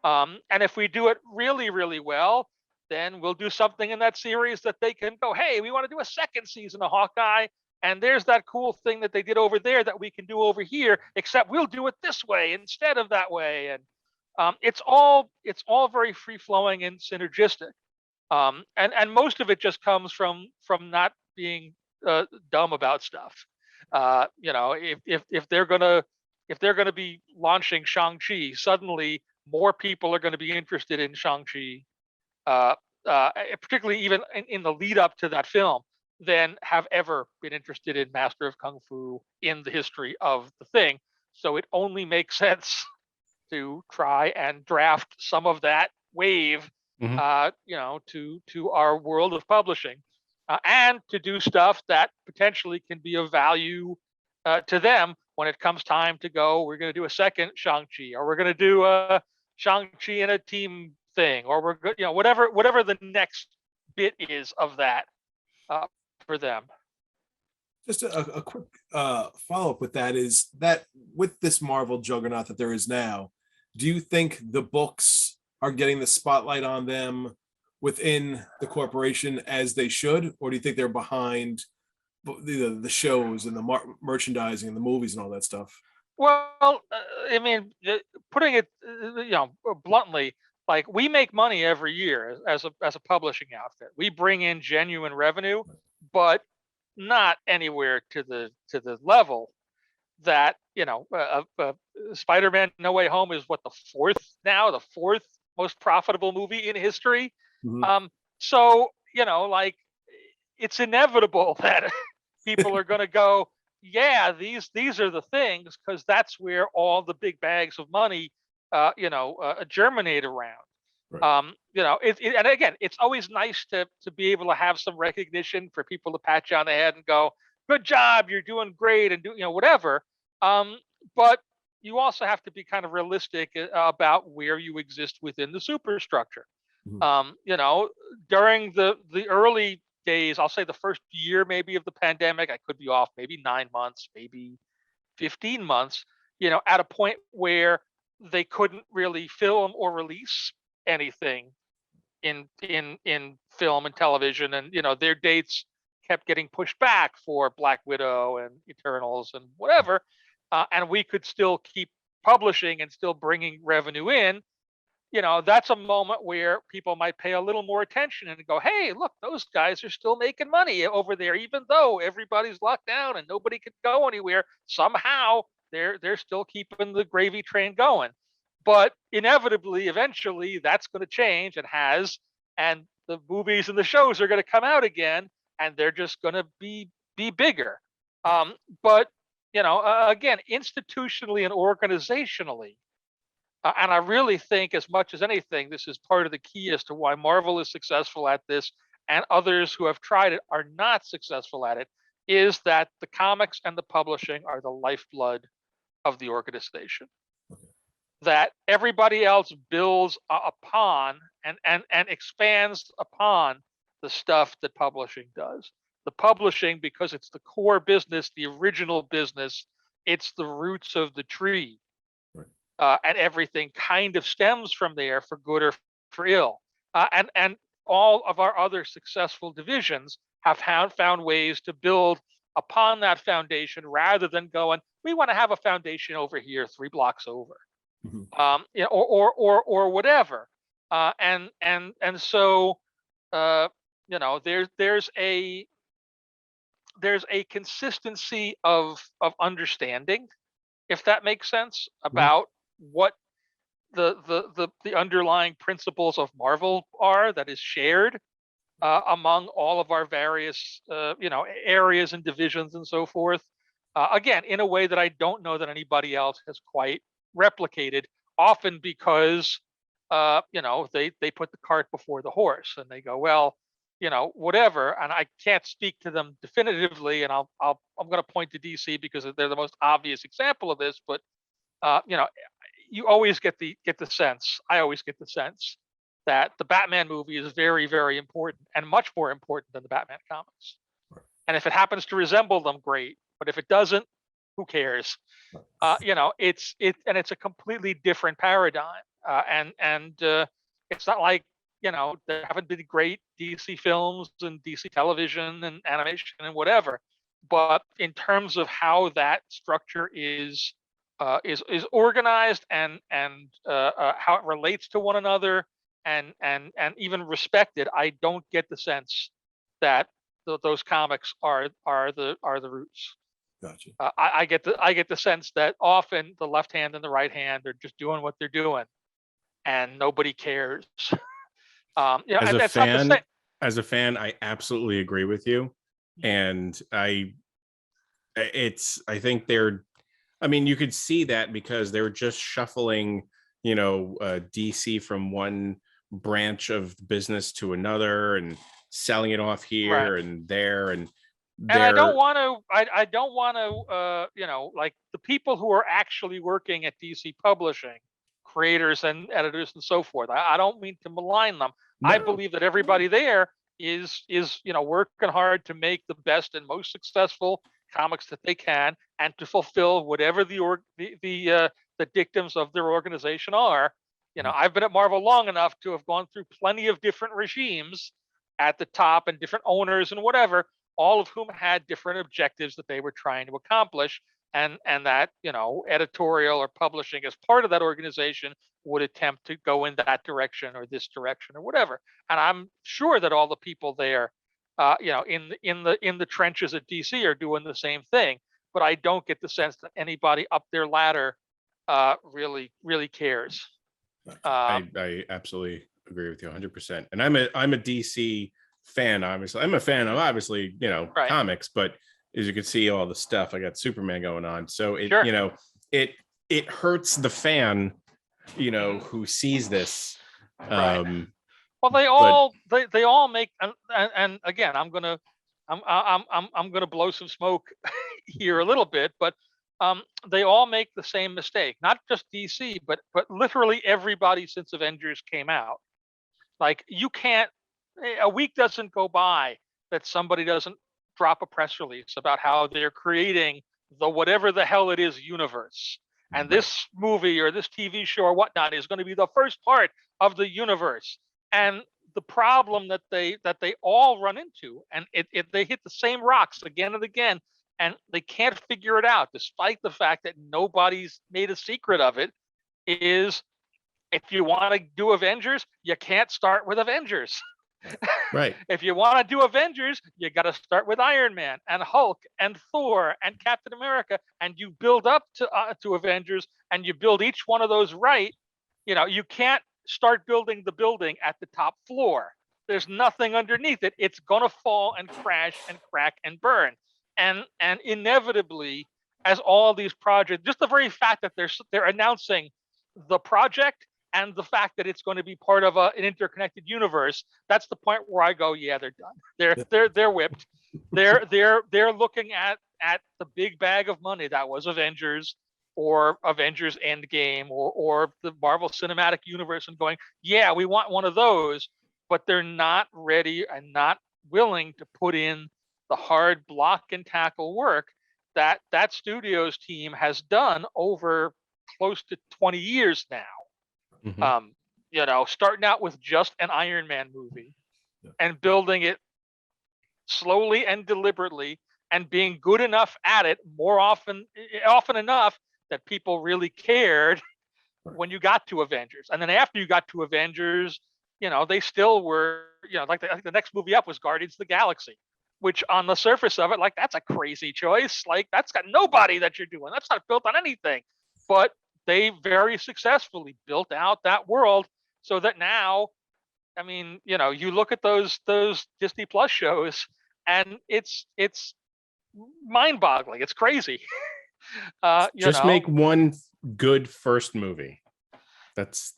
And if we do it really, really well, then we'll do something in that series that they can go, hey, we want to do a second season of Hawkeye. And there's that cool thing that they did over there that we can do over here, except we'll do it this way instead of that way. And it's all very free flowing and synergistic. And most of it just comes from not being dumb about stuff. If they're gonna be launching Shang-Chi, suddenly more people are going to be interested in Shang-Chi, particularly even in the lead up to that film, than have ever been interested in Master of Kung Fu in the history of the thing. So it only makes sense to try and draft some of that wave, to our world of publishing, and to do stuff that potentially can be of value to them when it comes time to go. We're going to do a second Shang-Chi, or we're going to do a Shang-Chi in a team thing, or we're good, whatever the next bit is of that for them. Just a quick follow-up with that is that with this Marvel juggernaut that there is now, do you think the books are getting the spotlight on them within the corporation as they should, or do you think they're behind the shows and the merchandising and the movies and all that stuff? Well, I mean, putting it, bluntly, like, we make money every year as a publishing outfit. We bring in genuine revenue, but not anywhere to the level that Spider-Man No Way Home is the fourth most profitable movie in history. Mhm. So it's inevitable that people are going to go, yeah, these are the things, because that's where all the big bags of money germinate around. Right. And again, it's always nice to be able to have some recognition, for people to pat you on the head and go, good job, you're doing great, and do whatever. But you also have to be kind of realistic about where you exist within the superstructure. Mhm. During the early days, I'll say the first year maybe of the pandemic, I could be off, maybe 9 months, maybe 15 months, at a point where they couldn't really film or release anything in film and television, and their dates kept getting pushed back for Black Widow and Eternals and whatever, and we could still keep publishing and still bringing revenue in. That's a moment where people might pay a little more attention and go, hey, look, those guys are still making money over there, even though everybody's locked down and nobody can go anywhere. Somehow they're still keeping the gravy train going. But inevitably, eventually, that's going to change, and has, and the movies and the shows are going to come out again, and they're just going to be bigger. But again, institutionally and organizationally, and I really think, as much as anything, this is part of the key as to why Marvel is successful at this, and others who have tried it are not successful at it, is that the comics and the publishing are the lifeblood of the organization. That everybody else builds upon and expands upon the stuff that publishing does. The publishing, because it's the core business, the original business, it's the roots of the tree. And everything kind of stems from there, for good or for ill. And all of our other successful divisions have found ways to build upon that foundation, rather than going, we want to have a foundation over here 3 blocks over, or whatever. And so there's a consistency of understanding, if that makes sense, about what the underlying principles of Marvel are, that is shared among all of our various areas and divisions and so forth. Again, in a way that I don't know that anybody else has quite replicated. Often because they put the cart before the horse, and they go, well, whatever. And I can't speak to them definitively, and I'm going to point to DC because they're the most obvious example of this. But you always get the sense. I always get the sense that the Batman movie is very, very important and much more important than the Batman comics. And if it happens to resemble them, great. But if it doesn't, who cares? It's a completely different paradigm. It's not like, there haven't been great DC films and DC television and animation and whatever. But in terms of how that structure is organized and how it relates to one another and even respected, I don't get the sense that those comics are the roots. Gotcha. I get the sense that often the left hand and the right hand are just doing what they're doing, and nobody cares. As a fan, I absolutely agree with you, and I think you could see that because they're just shuffling, DC from one branch of business to another and selling it off here and there, and I don't want to, like the people who are actually working at DC Publishing, creators and editors and so forth. I don't mean to malign them. No. I believe that everybody there is working hard to make the best and most successful comics that they can, and to fulfill whatever the dictums of their organization are. I've been at Marvel long enough to have gone through plenty of different regimes at the top and different owners and whatever, all of whom had different objectives that they were trying to accomplish, and that editorial or publishing as part of that organization would attempt to go in that direction or this direction or whatever. And I'm sure that all the people there, in the trenches at DC are doing the same thing. But I don't get the sense that anybody up their ladder really cares. I absolutely agree with you 100%. And I'm a DC fan, obviously. I'm a fan of obviously, comics, but as you can see all the stuff, I got Superman going on. So it, sure. It hurts the fan, who sees this. Well, they all make, and again, I'm gonna blow some smoke here a little bit, but they all make the same mistake. Not just DC, but literally everybody since Avengers came out. Like, you can't. A week doesn't go by that somebody doesn't drop a press release about how they're creating the whatever the hell it is universe. And this movie or this TV show or whatnot is going to be the first part of the universe. And the problem that they all run into, and they hit the same rocks again and again, and they can't figure it out, despite the fact that nobody's made a secret of it, is if you want to do Avengers, you can't start with Avengers. Right. If you want to do Avengers, you got to start with Iron Man and Hulk and Thor and Captain America, and you build up to Avengers, and you build each one of those right. You can't start building the building at the top floor. There's nothing underneath it. It's gonna fall and crash and crack and burn. And inevitably, as all these projects, just the very fact that they're announcing the project and the fact that it's going to be part of an interconnected universe, that's the point where I go, yeah, they're done. They're whipped. They're looking at the big bag of money that was Avengers or Avengers Endgame or the Marvel Cinematic Universe, and going, yeah, we want one of those, but they're not ready and not willing to put in the hard block and tackle work that studio's team has done over close to 20 years now. Mm-hmm. Starting out with just an Iron Man movie and building it slowly and deliberately and being good enough at it often enough that people really cared when you got to Avengers. And then after you got to Avengers, they still were, like the next movie up was Guardians of the Galaxy, which on the surface of it, like, that's a crazy choice. Like, that's got nobody that you're doing. That's not built on anything. But they very successfully built out that world so that now, you look at those Disney Plus shows and it's mind-boggling. It's crazy. Make one good first movie. That's,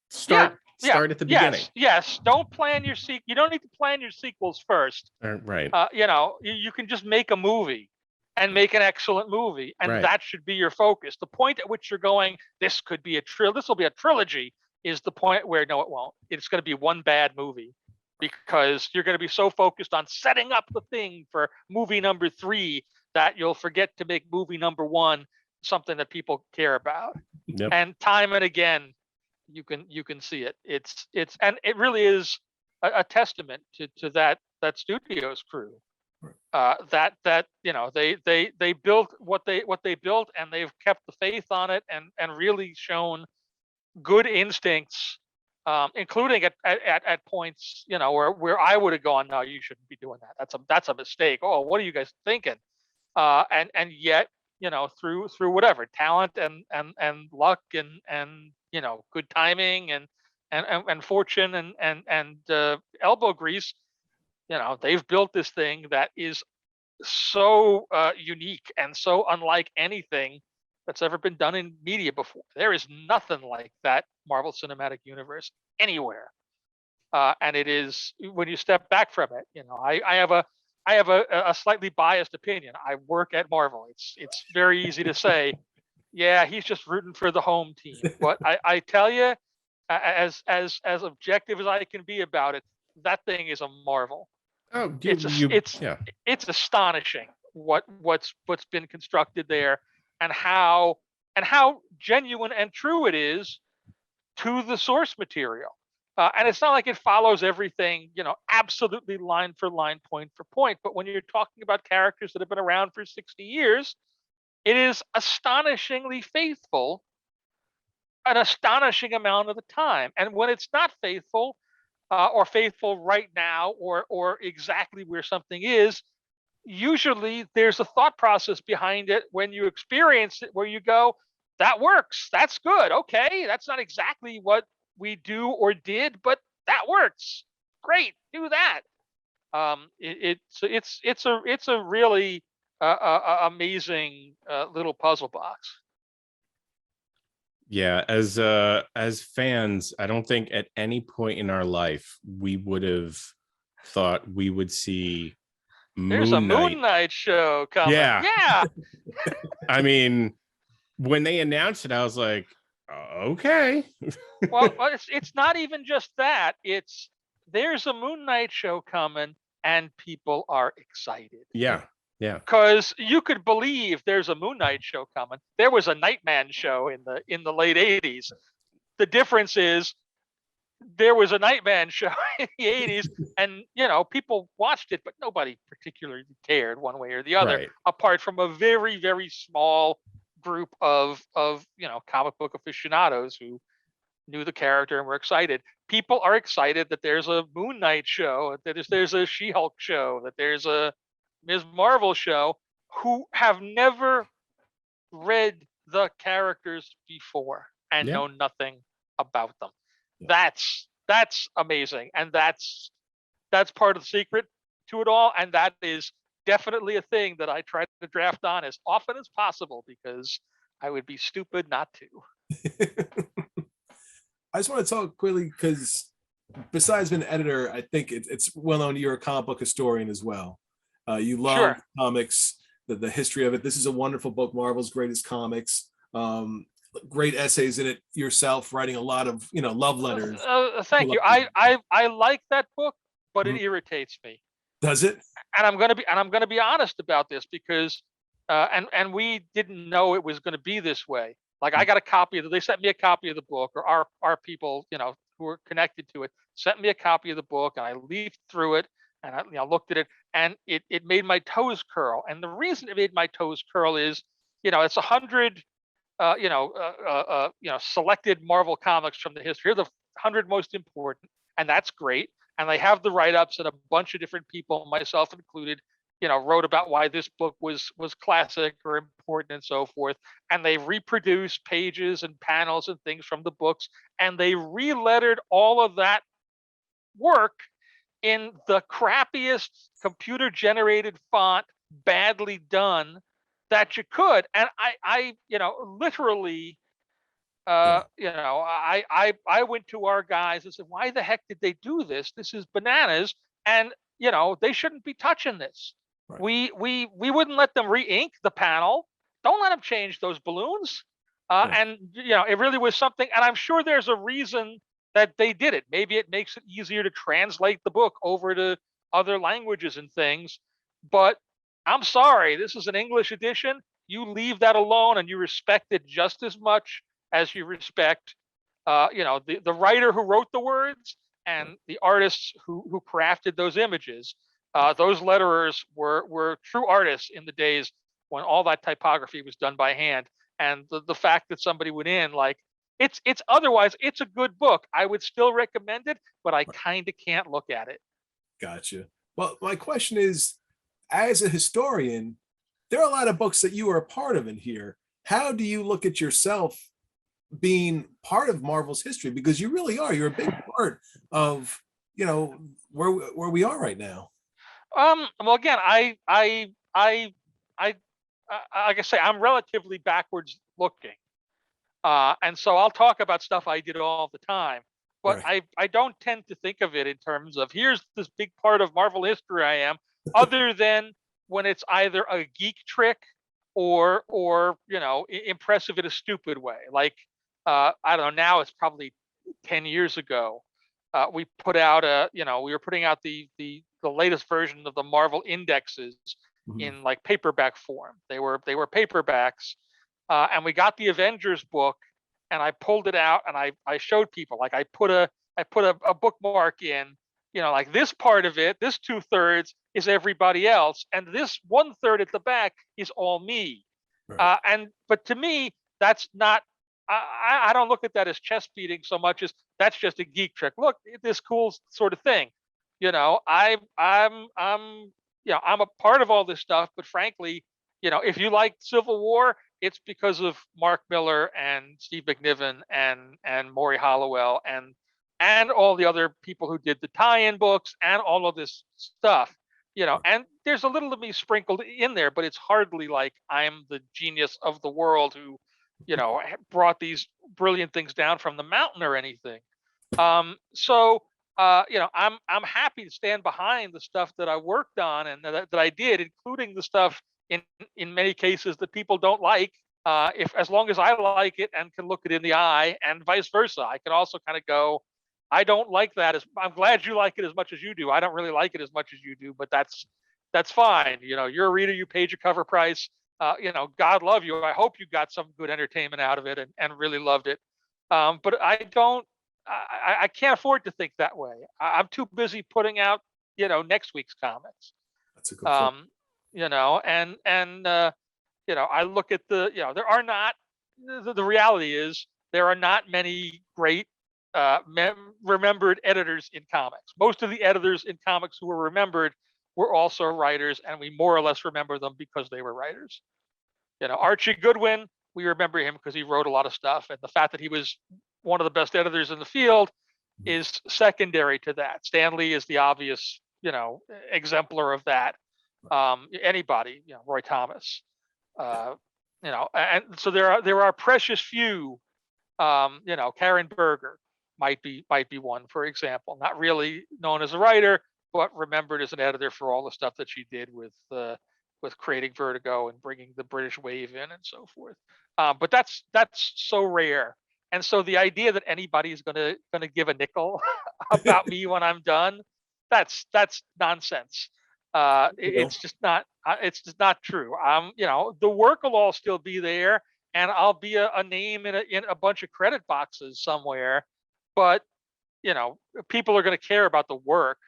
start at the beginning. Yes. Don't plan your you don't need to plan your sequels first. Right. You can just make a movie. and make an excellent movie. And Right. that should be your focus. The point at which you're going, this will be a trilogy, is the point where no, it won't. It's going to be one bad movie because you're going to be so focused on setting up the thing for movie number 3 that you'll forget to make movie number 1 something that people care about. Yep. And time and again, you can see it. It's and it really is a testament to that studio's crew. That they built what they built, and they've kept the faith on it, and really shown good instincts, including at points where I would have gone, no, you shouldn't be doing that. That's a mistake. Oh, what are you guys thinking? And yet through whatever talent and luck and good timing and fortune and elbow grease, they've built this thing that is so unique and so unlike anything that's ever been done in media before. There is nothing like that Marvel Cinematic Universe anywhere. And it is, when you step back from it, I have a slightly biased opinion. I work at Marvel. It's very easy to say, yeah, he's just rooting for the home team. But I tell you, as objective as I can be about it, that thing is a marvel. Oh, it's astonishing what's been constructed there, and how genuine and true it is to the source material. And it's not like it follows everything, absolutely line for line, point for point. But when you're talking about characters that have been around for 60 years, it is astonishingly faithful an astonishing amount of the time. And when it's not faithful, or faithful right now, or exactly where something is, usually there's a thought process behind it when you experience it where you go, that works, that's good, okay, that's not exactly what we do or did, but that works, great, do that. It's a really amazing little puzzle box. Yeah, as fans, I don't think at any point in our life we would have thought we would see There's a Moon Knight show coming. Yeah. I mean, when they announced it, I was like, okay. Well, it's not even just that. It's there's a Moon Knight show coming, and people are excited. Yeah. Because you could believe there's a Moon Knight show coming. There was a Nightman show in the late 80s. The difference is there was a Nightman show in the 80s, and people watched it, but nobody particularly cared one way or the other, right, apart from a very, very small group of comic book aficionados who knew the character and were excited. People are excited that there's a Moon Knight show, that there's a She-Hulk show, that there's a Ms. Marvel show, who have never read the characters before and know nothing about them. Yeah. That's amazing, and that's part of the secret to it all, and that is definitely a thing that I try to draft on as often as possible, because I would be stupid not to. I just want to talk quickly, because besides being an editor, I think it's well known you're a comic book historian as well. You love comics, the history of it. This is a wonderful book, Marvel's Greatest Comics. Great essays in it yourself, writing a lot of love letters. Thank you. I like that book, but it irritates me. Does it? And I'm gonna be honest about this, because and we didn't know it was gonna be this way. Like, I got a copy they sent me a copy of the book, or our people who were connected to it sent me a copy of the book, and I leafed through it, and I looked at it, and it made my toes curl. And the reason it made my toes curl is, it's 100 selected Marvel comics from the history. Here are the 100 most important, and that's great. And they have the write-ups, and a bunch of different people, myself included, wrote about why this book was classic or important and so forth. And they reproduced pages and panels and things from the books, and they re-lettered all of that work in the crappiest computer-generated font, badly done, that you could. And I literally, I went to our guys and said, why the heck did they do this? This is bananas. And, they shouldn't be touching this. Right. We wouldn't let them re-ink the panel. Don't let them change those balloons. Yeah. And it really was something. And I'm sure there's a reason that they did it. Maybe it makes it easier to translate the book over to other languages and things. But I'm sorry, this is an English edition. You leave that alone, and you respect it just as much as you respect, the writer who wrote the words and the artists who crafted those images. Those letterers were true artists in the days when all that typography was done by hand. And the fact that somebody went in, like, it's otherwise it's a good book. I would still recommend it, but I kind of can't look at it. Gotcha. Well, my question is, as a historian, there are a lot of books that you are a part of in here. How do you look at yourself being part of Marvel's history? Because you really are. You're a big part of, where we are right now. Well, again, like I say, I'm relatively backwards looking, and so I'll talk about stuff I did all the time. But Right. I don't tend to think of it in terms of here's this big part of Marvel history I am, other than when it's either a geek trick or impressive in a stupid way. Like I don't know, now it's probably 10 years ago. We put out we were putting out the latest version of the Marvel indexes Mhm. in like paperback form. They were paperbacks, and we got the Avengers book, and I pulled it out and I showed people, like I put a bookmark in, like this part of it, this 2/3 is everybody else, and this 1/3 at the back is all me. Right. But to me, that's not. I don't look at that as chest beating so much as that's just a geek trick. Look, this cool sort of thing. I'm a part of all this stuff, but frankly, if you like Civil War, it's because of Mark Miller and Steve McNiven and Maury Hollowell and all the other people who did the tie-in books and all of this stuff. And there's a little of me sprinkled in there, but it's hardly like I'm the genius of the world who, brought these brilliant things down from the mountain or anything. I'm happy to stand behind the stuff that I worked on and that I did, including the stuff in many cases that people don't like. If as long as I like it and can look it in the eye, and vice versa, I can also kind of go, I don't like that. I'm glad you like it as much as you do. I don't really like it as much as you do, but that's fine. You're a reader. You paid your cover price. God love you. I hope you got some good entertainment out of it and really loved it. But I don't. I can't afford to think that way. I'm too busy putting out, next week's comics. That's a good point. I look at there are not. The reality is there are not many great remembered editors in comics. Most of the editors in comics who were remembered were also writers, and we more or less remember them because they were writers. Archie Goodwin, we remember him because he wrote a lot of stuff, and the fact that he was one of the best editors in the field is secondary to that. Stan Lee is the obvious, exemplar of that. Anybody, Roy Thomas, and so there are precious few. Karen Berger might be one, for example, not really known as a writer, but remembered as an editor for all the stuff that she did with creating Vertigo and bringing the British wave in and so forth. But that's so rare. And so the idea that anybody is gonna give a nickel about me when I'm done, that's nonsense. It's just not true. The work will all still be there, and I'll be a name in a bunch of credit boxes somewhere. But people are going to care about the work,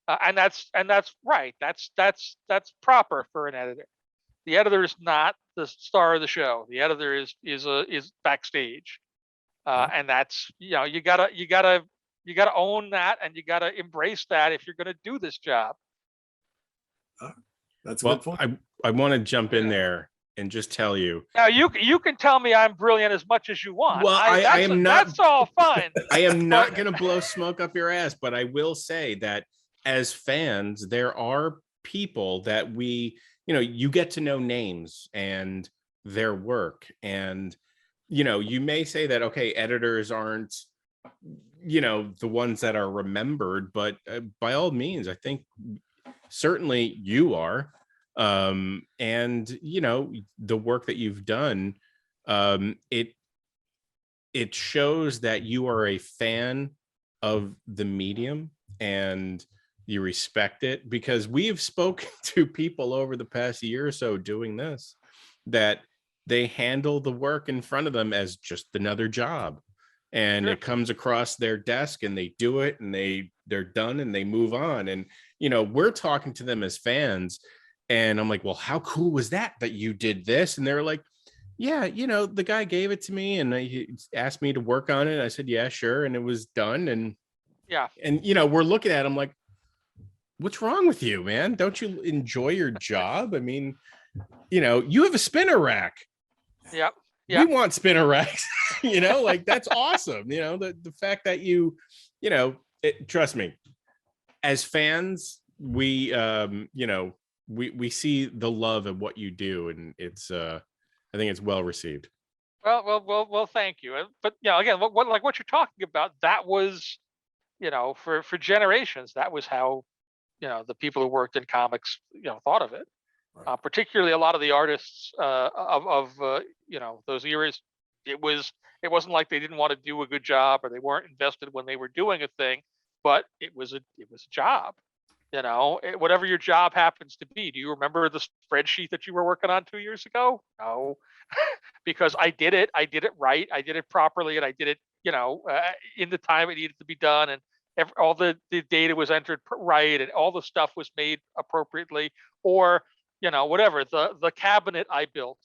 and that's right. That's proper for an editor. The editor is not the star of the show. The editor is backstage, and that's you gotta own that, and you gotta embrace that if you're going to do this job. That's a Well, good point. I want to jump in there and just tell you. Now you can tell me I'm brilliant as much as you want. Well, I am not. That's all fine. I am not going to blow smoke up your ass, but I will say that as fans, there are people that you get to know names and their work, and you may say that, okay, editors aren't the ones that are remembered, but by all means, I think certainly you are. And the work that you've done, it shows that you are a fan of the medium and you respect it, because we've spoken to people over the past year or so doing this, that they handle the work in front of them as just another job, and Sure. it comes across their desk and they do it and they're done and they move on. And we're talking to them as fans, and I'm like, well, how cool was that you did this? And they're like, yeah, the guy gave it to me and he asked me to work on it. I said, yeah, sure. And it was done. And Yeah. we're looking at him like, what's wrong with you, man? Don't you enjoy your job? I mean, you have a spinner rack. Yep. We want spinner racks, like that's awesome. The fact that trust me, as fans, we we see the love of what you do, and it's I think it's well received. Well. Thank you. But again, what you're talking about, that was, for generations, that was how, the people who worked in comics, thought of it. Right. Particularly a lot of the artists of those eras, it wasn't like they didn't want to do a good job or they weren't invested when they were doing a thing, but it was a job. Whatever your job happens to be. Do you remember the spreadsheet that you were working on 2 years ago? No, because I did it right, I did it properly, and I did it in the time it needed to be done, and all the data was entered right, and all the stuff was made appropriately. Or whatever, the cabinet I built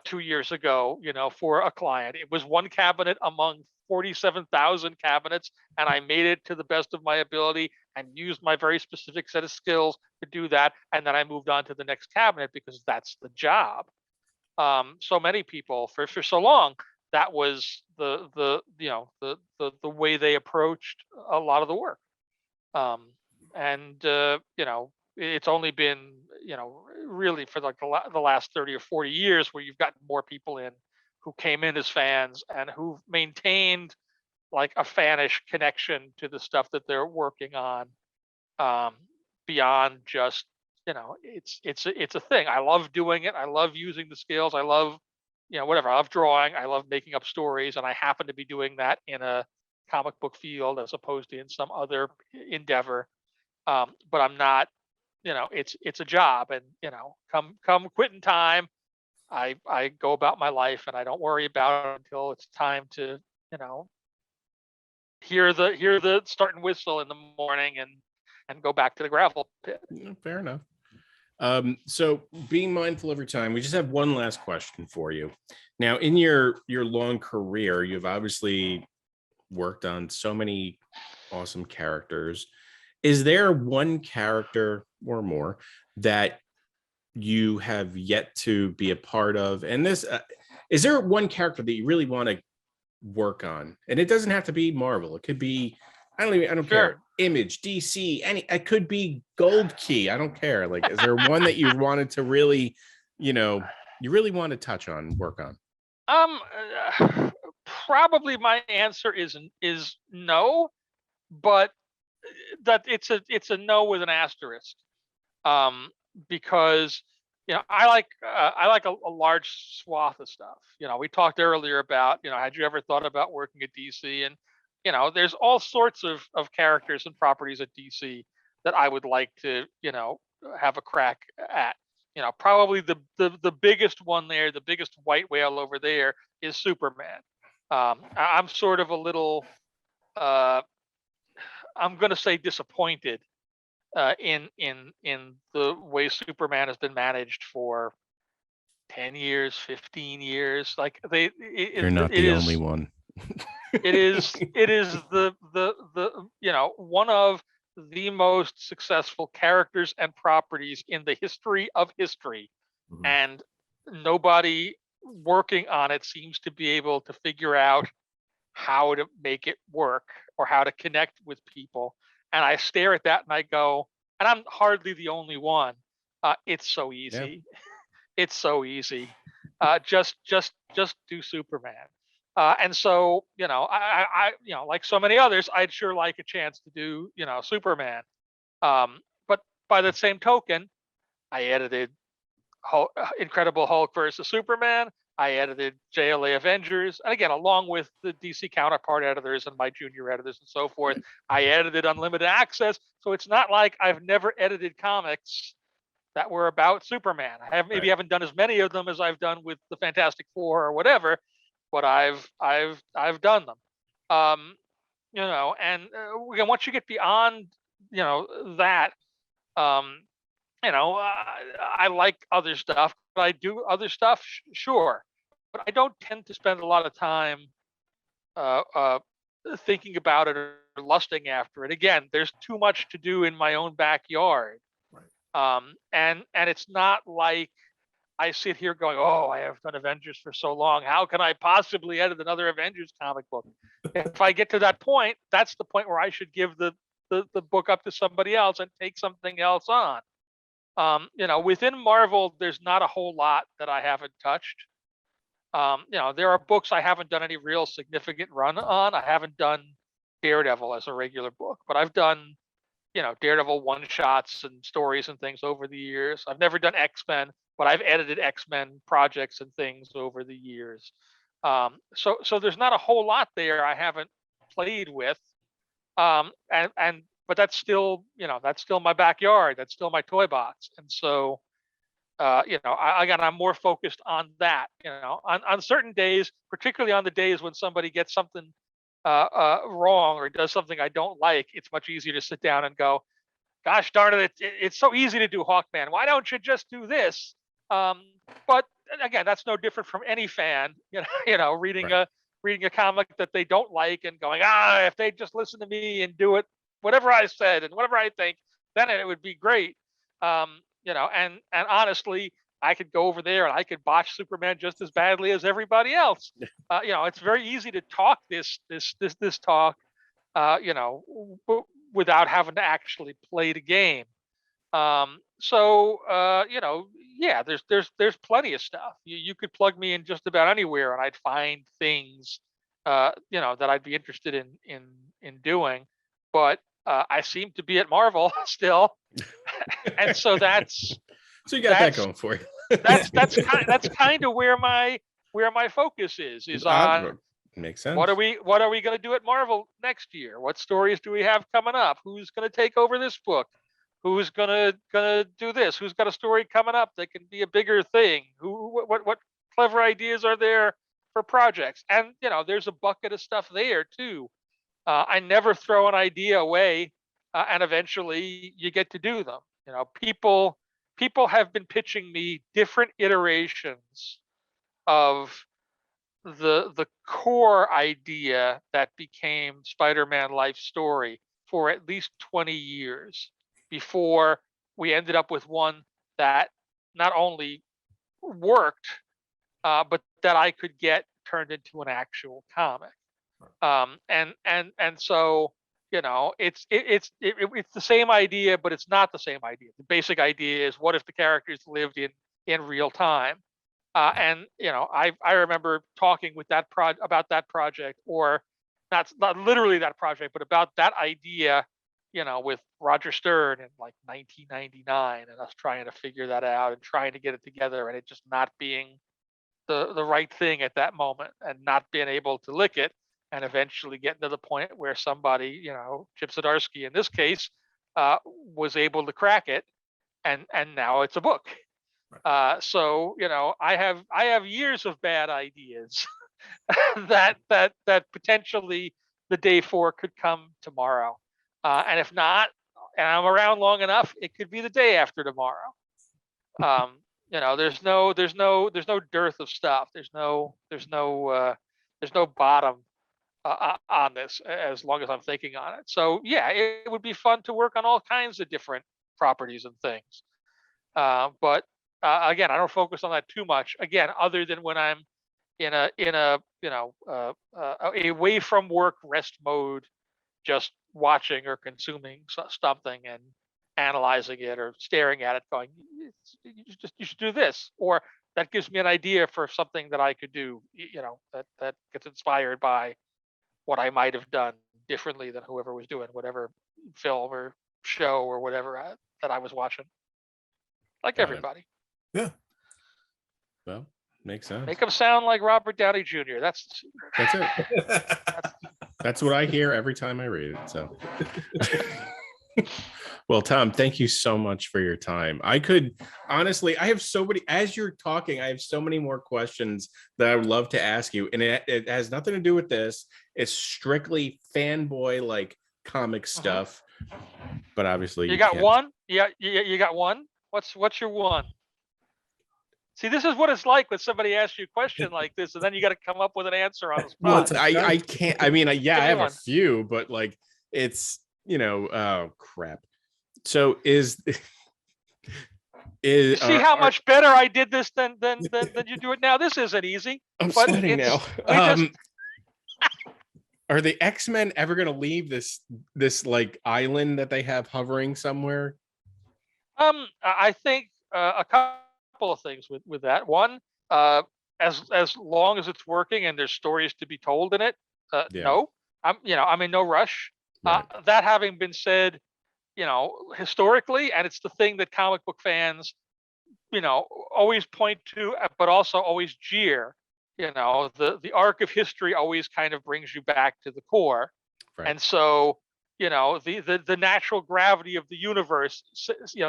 2 years ago, for a client, it was one cabinet among 47,000 cabinets, and I made it to the best of my ability and used my very specific set of skills to do that, and then I moved on to the next cabinet because that's the job. So many people for so long, that was the way they approached a lot of the work. And it's only been really for like the last 30 or 40 years where you've gotten more people in who came in as fans and who've maintained like a fanish connection to the stuff that they're working on, um, beyond just it's a thing. I love doing it. I love using the skills. I love whatever. I love drawing. I love making up stories, and I happen to be doing that in a comic book field as opposed to in some other endeavor. But I'm not. It's a job, and come quitting time, I go about my life, and I don't worry about it until it's time to you know hear the starting whistle in the morning and go back to the gravel pit. Fair enough. So being mindful of your time, we just have one last question for you. Now, in your long career, you've obviously worked on so many awesome characters. Is there one character or more that you have yet to be a part of? And this, is there one character that you really want to work on? And it doesn't have to be Marvel. It could be, I don't Sure. care. Image, DC, it could be Gold Key. I don't care. Like, is there one that you wanted to really, you really want to touch on, work on? Probably my answer is no, but that it's a no with an asterisk. Because I like a large swath of stuff. We talked earlier about had you ever thought about working at DC? And there's all sorts of characters and properties at DC that I would like to have a crack at. Probably the biggest one there, the biggest white whale over there is Superman. I'm sort of a little I'm going to say disappointed in the way Superman has been managed for 10 years, 15 years. Like You're not the only one. it is the one of the most successful characters and properties in the history of history. Mhm. And nobody working on it seems to be able to figure out how to make it work or how to connect with people. And I stare at that and I go, and I'm hardly the only one. It's so easy. It's so easy. Just do Superman. And so, like so many others, I'd sure like a chance to do, Superman. But by the same token, I edited Incredible Hulk versus Superman. I edited JLA Avengers, and again, along with the DC counterpart editors and my junior editors and so forth, I edited Unlimited Access. So it's not like I've never edited comics that were about Superman. I haven't done as many of them as I've done with the Fantastic Four or whatever, but I've done them. And again, once you get beyond that, I like other stuff, but I do other stuff, sure, but I don't tend to spend a lot of time thinking about it or lusting after it. Again, there's too much to do in my own backyard. And it's not like I sit here going, oh, I have done Avengers for so long. How can I possibly edit another Avengers comic book? If I get to that point, that's the point where I should give the book up to somebody else and take something else on. Within Marvel, there's not a whole lot that I haven't touched. There are books I haven't done any real significant run on. I haven't done Daredevil as a regular book, but I've done Daredevil one-shots and stories and things over the years. I've never done X-Men, but I've edited X-Men projects and things over the years. So there's not a whole lot there I haven't played with. But that's still my backyard. That's still my toy box. And so, I'm more focused on that, on certain days, particularly on the days when somebody gets something wrong or does something I don't like. It's much easier to sit down and go, gosh darn it, it's so easy to do Hawkman. Why don't you just do this? But again, that's no different from any fan, reading a comic that they don't like and going, if they just listen to me and do it, whatever I said and whatever I think, then it would be great. And honestly, I could go over there and I could botch Superman just as badly as everybody else. It's very easy to talk this talk, without having to actually play the game. There's plenty of stuff. You could plug me in just about anywhere, and I'd find things, that I'd be interested in doing. But I seem to be at Marvel still, and so that's so you got that going for you. that's kind of where my focus is on. Makes sense. What are we going to do at Marvel next year? What stories do we have coming up? Who's going to take over this book? Who's gonna do this? Who's got a story coming up that can be a bigger thing? What clever ideas are there for projects? And there's a bucket of stuff there too. I never throw an idea away, and eventually you get to do them. People have been pitching me different iterations of the core idea that became Spider-Man Life Story for at least 20 years before we ended up with one that not only worked, but that I could get turned into an actual comic. So it's the same idea, but it's not the same idea. The basic idea is, what if the characters lived in real time? I remember talking with about that project, or not literally that project, but about that idea, with Roger Stern in like 1999, and us trying to figure that out and trying to get it together, and it just not being the right thing at that moment, and not being able to lick it, and eventually getting to the point where somebody, Chip Zdarsky in this case, was able to crack it, and now it's a book. So I have years of bad ideas that potentially the day for could come tomorrow. And if not, and I'm around long enough, it could be the day after tomorrow. There's no dearth of stuff. There's no bottom on this, as long as I'm thinking on it. So yeah, it would be fun to work on all kinds of different properties and things. But again, I don't focus on that too much. Again, other than when I'm in a away from work rest mode, just watching or consuming something and analyzing it or staring at it, going, you should do this, or that gives me an idea for something that I could do. That gets inspired by what I might have done differently than whoever was doing whatever film or show or whatever that I was watching. like Got it. everybody. Yeah. Well, makes sense. Make them sound like Robert Downey Jr. That's That's it. That's what I hear every time I read it. So, well, Tom, thank you so much for your time. I could honestly, I have so many, as you're talking, I have so many more questions that I would love to ask you. And it has nothing to do with this. It's strictly fanboy like comic stuff. But obviously, you got can't. one. Yeah, you got one. What's your one? See, this is what it's like when somebody asks you a question like this, and then you got to come up with an answer on the spot. Well, I can't. I mean, yeah, I have one. a few, but like it's oh crap. So is You see how much better I did this than you do it now? This isn't easy. I'm but sweating now. Are the X-Men ever going to leave this like island that they have hovering somewhere? I think a couple of things with that. One, as long as it's working and there's stories to be told in it, no, I'm in no rush. Right. That having been said, historically, and it's the thing that comic book fans, always point to, but also always jeer. The arc of history always kind of brings you back to the core, Right. and so the natural gravity of the universe,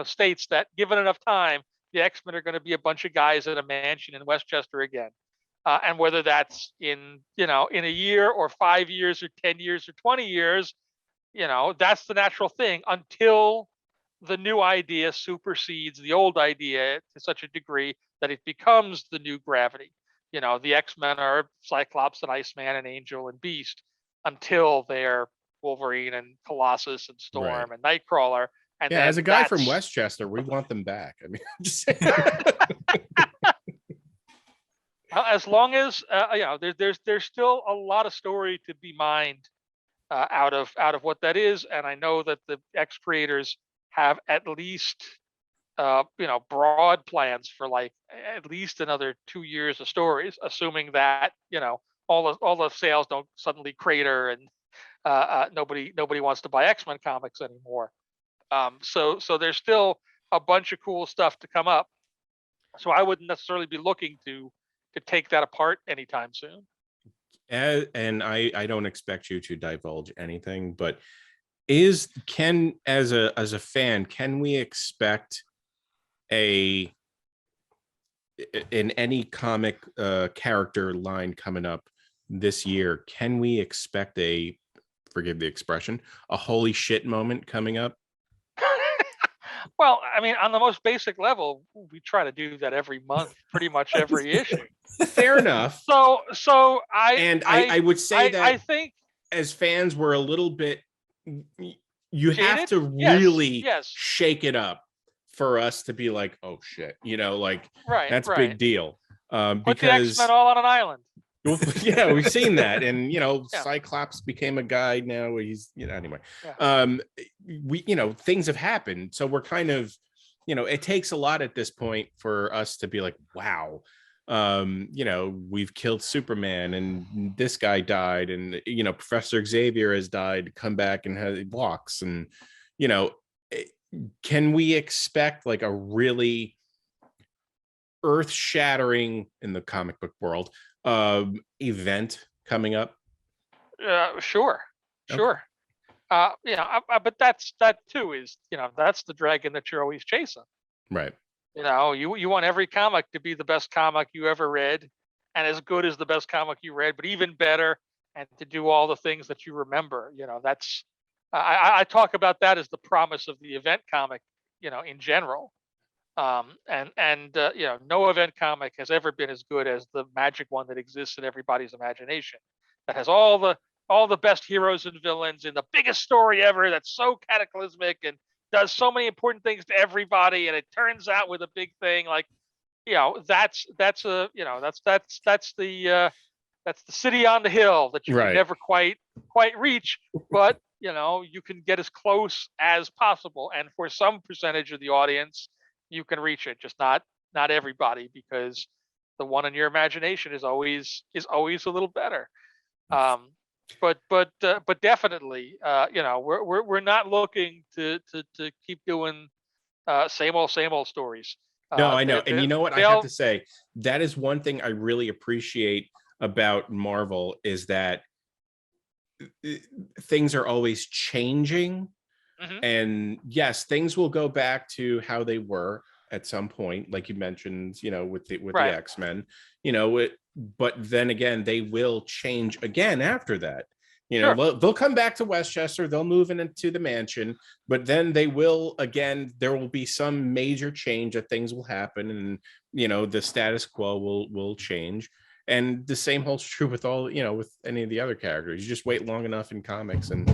states that given enough time, the X-Men are going to be a bunch of guys in a mansion in Westchester again, and whether that's in a year or 5 years or 10 years or 20 years, that's the natural thing until the new idea supersedes the old idea to such a degree that it becomes the new gravity. The X-Men are Cyclops and Iceman and Angel and Beast until they're Wolverine and Colossus and Storm and Nightcrawler. And yeah, as a guy from Westchester, we want them back. I mean, I'm just saying. As long as there's still a lot of story to be mined out of what that is, and I know that the X creators have at least broad plans for like at least another 2 years of stories, assuming that all the sales don't suddenly crater and nobody wants to buy X-Men comics anymore. So there's still a bunch of cool stuff to come up. So I wouldn't necessarily be looking to take that apart anytime soon. And I don't expect you to divulge anything, but as a fan, can we expect in any comic character line coming up this year, can we expect forgive the expression, a holy shit moment coming up? Well, I mean, on the most basic level, we try to do that every month, pretty much every issue. Fair enough. So I would say that I think as fans, we're a little bit. You jaded? have to really shake it up for us to be like, oh shit, that's a big deal. Put because the X-Men all on an island. Yeah, we've seen that, and Cyclops became a guy now. He's anyway. Yeah. Things have happened, so we're kind of, it takes a lot at this point for us to be like, wow, we've killed Superman, and this guy died, and Professor Xavier has died, come back and walks, and can we expect like a really earth-shattering in the comic book world event coming up? Sure. But that too is that's the dragon that you're always chasing. Right. You want every comic to be the best comic you ever read, and as good as the best comic you read, but even better, and to do all the things that you remember. That's I talk about that as the promise of the event comic, in general. No event comic has ever been as good as the magic one that exists in everybody's imagination, that has all the best heroes and villains in the biggest story ever, that's so cataclysmic and does so many important things to everybody, and it turns out with a big thing. Like, that's the city on the hill that you can never quite reach, but you can get as close as possible, and for some percentage of the audience you can reach it, just not everybody, because the one in your imagination is always a little better. But definitely, we're not looking to keep doing same old stories. No, I know. And you know what? I have They'll to say, that is one thing I really appreciate about Marvel is that things are always changing. Mhm. And yes, things will go back to how they were at some point, like you mentioned, with the Right. X-Men, but then again, they will change again after that. Sure. They'll come back to Westchester, they'll move into the mansion, but then they will again, there will be some major change that things will happen, and the status quo will change. And the same holds true with all, with any of the other characters. You just wait long enough in comics and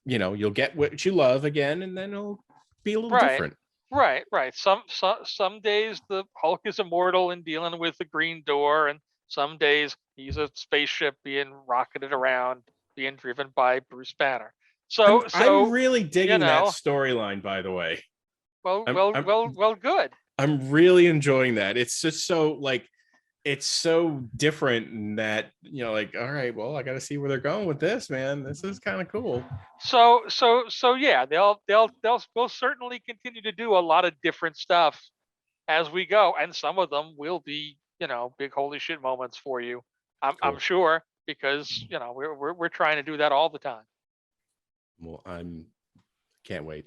you'll get what you love again, and then it'll be a little Right. different. Right. Some days the Hulk is immortal and dealing with the Green Door, and some days he's a spaceship being rocketed around, being driven by Bruce Banner. I'm really You digging that know, storyline, by the way. well, I'm well, I'm well, well, good. I'm really enjoying that. It's just so like it's so different in that, like, all right, well, I got to see where they're going with this, man. This is kind of cool. So yeah, we'll certainly continue to do a lot of different stuff as we go, and some of them will be, big holy shit moments for you. I'm Cool. sure, because we're trying to do that all the time. Well, can't wait.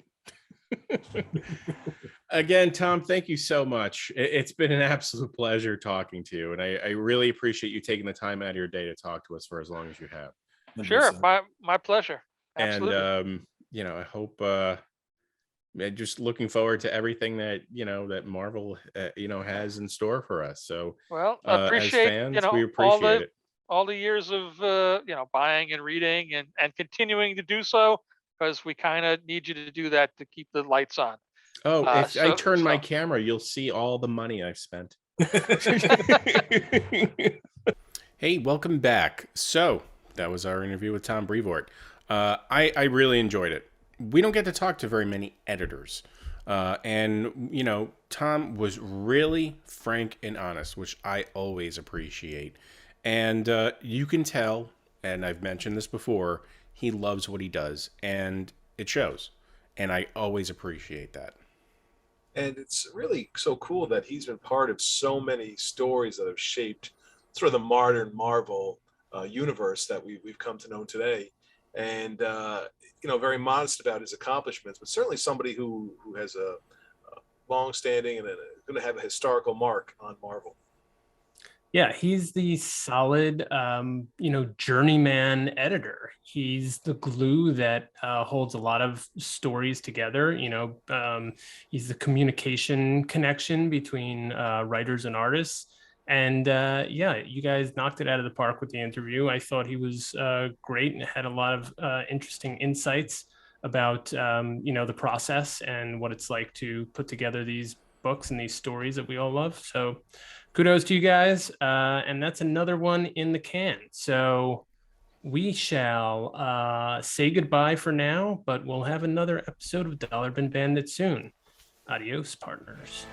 Again, Tom, thank you so much. It's been an absolute pleasure talking to you, and I really appreciate you taking the time out of your day to talk to us for as long as you have. Sure, 100%. my pleasure. Absolutely. And I hope just looking forward to everything that that Marvel has in store for us. So Well, as appreciate fans, we appreciate it. all the years of buying and reading and continuing to do so, because we kind of need you to do that to keep the lights on. Oh, if I So turn my so camera, you'll see all the money I've spent. Hey, welcome back. So that was our interview with Tom Brevoort. I really enjoyed it. We don't get to talk to very many editors. And Tom was really frank and honest, which I always appreciate. And you can tell, and I've mentioned this before, he loves what he does, and it shows. And I always appreciate that. And it's really so cool that he's been part of so many stories that have shaped sort of the modern Marvel universe that we've come to know today. And very modest about his accomplishments, but certainly somebody who has a long-standing and going to have a historical mark on Marvel. Yeah, he's the solid, journeyman editor. He's the glue that holds a lot of stories together. He's the communication connection between writers and artists. And yeah, you guys knocked it out of the park with the interview. I thought he was great and had a lot of interesting insights about, the process and what it's like to put together these books and these stories that we all love. So kudos to you guys. And that's another one in the can. So we shall say goodbye for now, but we'll have another episode of Dollar Bin Bandit soon. Adios, partners.